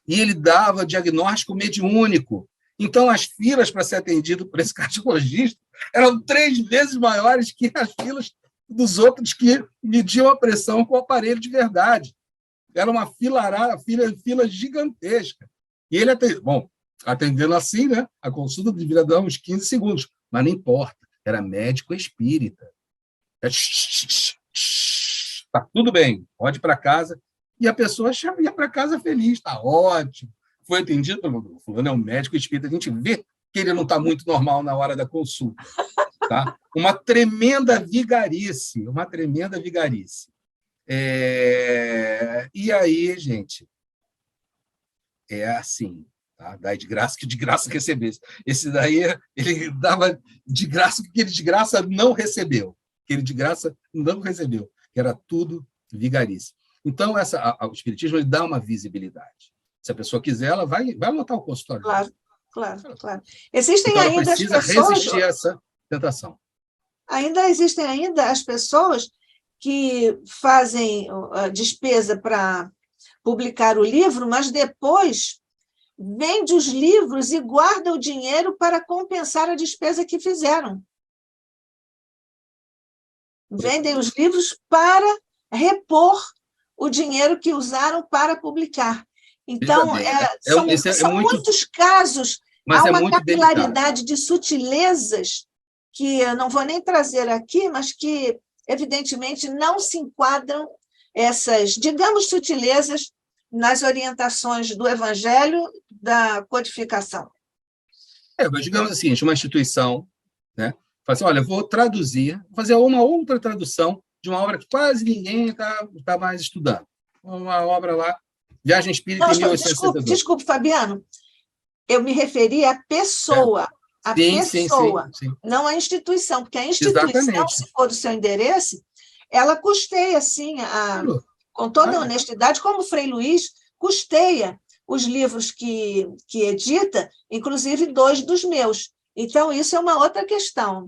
e ele dava diagnóstico mediúnico. Então, as filas para ser atendido por esse cardiologista eram 3 vezes maiores que as filas dos outros que mediam a pressão com o aparelho de verdade. Era uma fila gigantesca. E ele atendendo assim, né? A consulta deveria dar uns 15 segundos, mas não importa, era médico espírita. Tá tudo bem, pode ir para casa. E a pessoa ia para casa feliz, está ótimo. Foi atendido pelo fulano, é um médico espírita. A gente vê que ele não está muito normal na hora da consulta. Tá? Uma tremenda vigarice. E aí, gente, é assim, tá? Dá de graça que de graça recebesse. Esse daí, ele dava de graça que ele de graça não recebeu. Que ele de graça não recebeu. Que era tudo vigarice. Então, o espiritismo ele dá uma visibilidade. Se a pessoa quiser, ela vai lotar o consultório. Claro. Existem então, ainda as pessoas... resistir a essa tentação. Existem ainda as pessoas que fazem a despesa para publicar o livro, mas depois vendem os livros e guardam o dinheiro para compensar a despesa que fizeram. Vendem os livros para repor o dinheiro que usaram para publicar. Então, são muitos casos, há uma capilaridade de sutilezas que eu não vou nem trazer aqui, mas que, evidentemente, não se enquadram essas, digamos, sutilezas nas orientações do Evangelho da codificação. Mas digamos assim, uma instituição, né? Fala assim, olha, eu vou fazer uma outra tradução de uma obra que quase ninguém está mais estudando. Uma obra lá, Viagem Espírita em 1862. Desculpe, Fabiano, eu me referi à pessoa. A Sim, pessoa, sim. não a instituição, porque a instituição, Exatamente. se for do seu interesse, ela custeia, sim, com toda a honestidade, como o Frei Luís custeia os livros que edita, inclusive 2 dos meus. Então, isso é uma outra questão.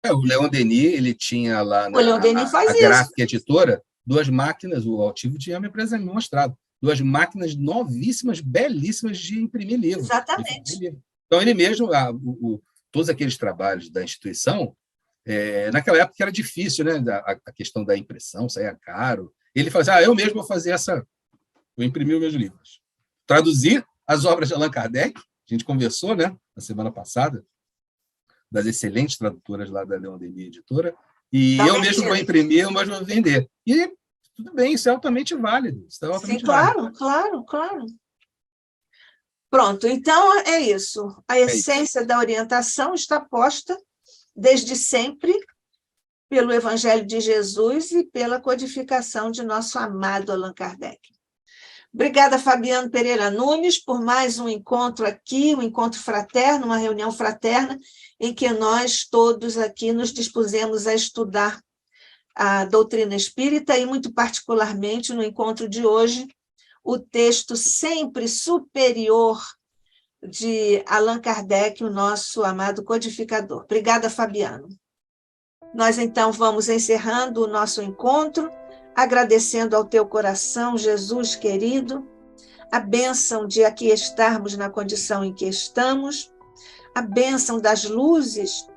O Leon Denis, ele tinha lá O Leon Denis faz a isso. Gráfica Editora, 2 máquinas, o Altivo tinha me mostrado, 2 máquinas novíssimas, belíssimas de imprimir livro. Exatamente. Então, ele mesmo, todos aqueles trabalhos da instituição, naquela época era difícil, né? A questão da impressão, saía caro. Ele fazia, eu mesmo vou fazer vou imprimir os meus livros. Traduzir as obras de Allan Kardec, a gente conversou, né, na semana passada, das excelentes tradutoras lá da Leon Denis Editora, e eu mesmo vou imprimir, mas vou vender. E tudo bem, isso é altamente válido. Sim, claro. Pronto, então é isso. A essência da orientação está posta desde sempre pelo Evangelho de Jesus e pela codificação de nosso amado Allan Kardec. Obrigada, Fabiano Pereira Nunes, por mais um encontro aqui, um encontro fraterno, uma reunião fraterna, em que nós todos aqui nos dispusemos a estudar a doutrina espírita e, muito particularmente, no encontro de hoje, o texto sempre superior de Allan Kardec, o nosso amado codificador. Obrigada, Fabiano. Nós, então, vamos encerrando o nosso encontro, agradecendo ao teu coração, Jesus querido, a bênção de aqui estarmos na condição em que estamos, a bênção das luzes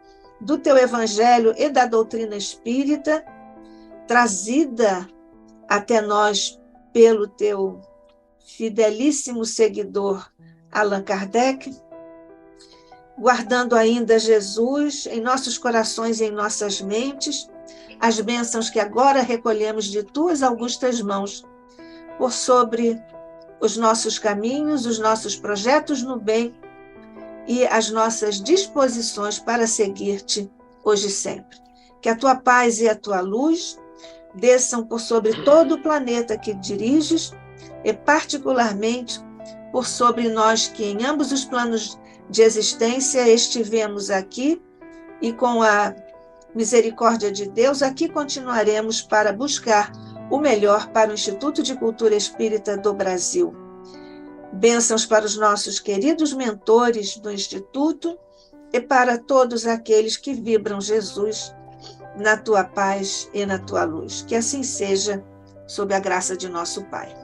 do teu Evangelho e da doutrina espírita, trazida até nós pelo teu fidelíssimo seguidor Allan Kardec, guardando ainda Jesus em nossos corações e em nossas mentes, as bênçãos que agora recolhemos de tuas augustas mãos, por sobre os nossos caminhos, os nossos projetos no bem e as nossas disposições para seguir-te hoje e sempre. Que a tua paz e a tua luz desçam por sobre todo o planeta que diriges e particularmente por sobre nós que em ambos os planos de existência estivemos aqui e com a misericórdia de Deus aqui continuaremos para buscar o melhor para o Instituto de Cultura Espírita do Brasil. Bênçãos para os nossos queridos mentores do Instituto e para todos aqueles que vibram Jesus na tua paz e na tua luz. Que assim seja, sob a graça de nosso Pai.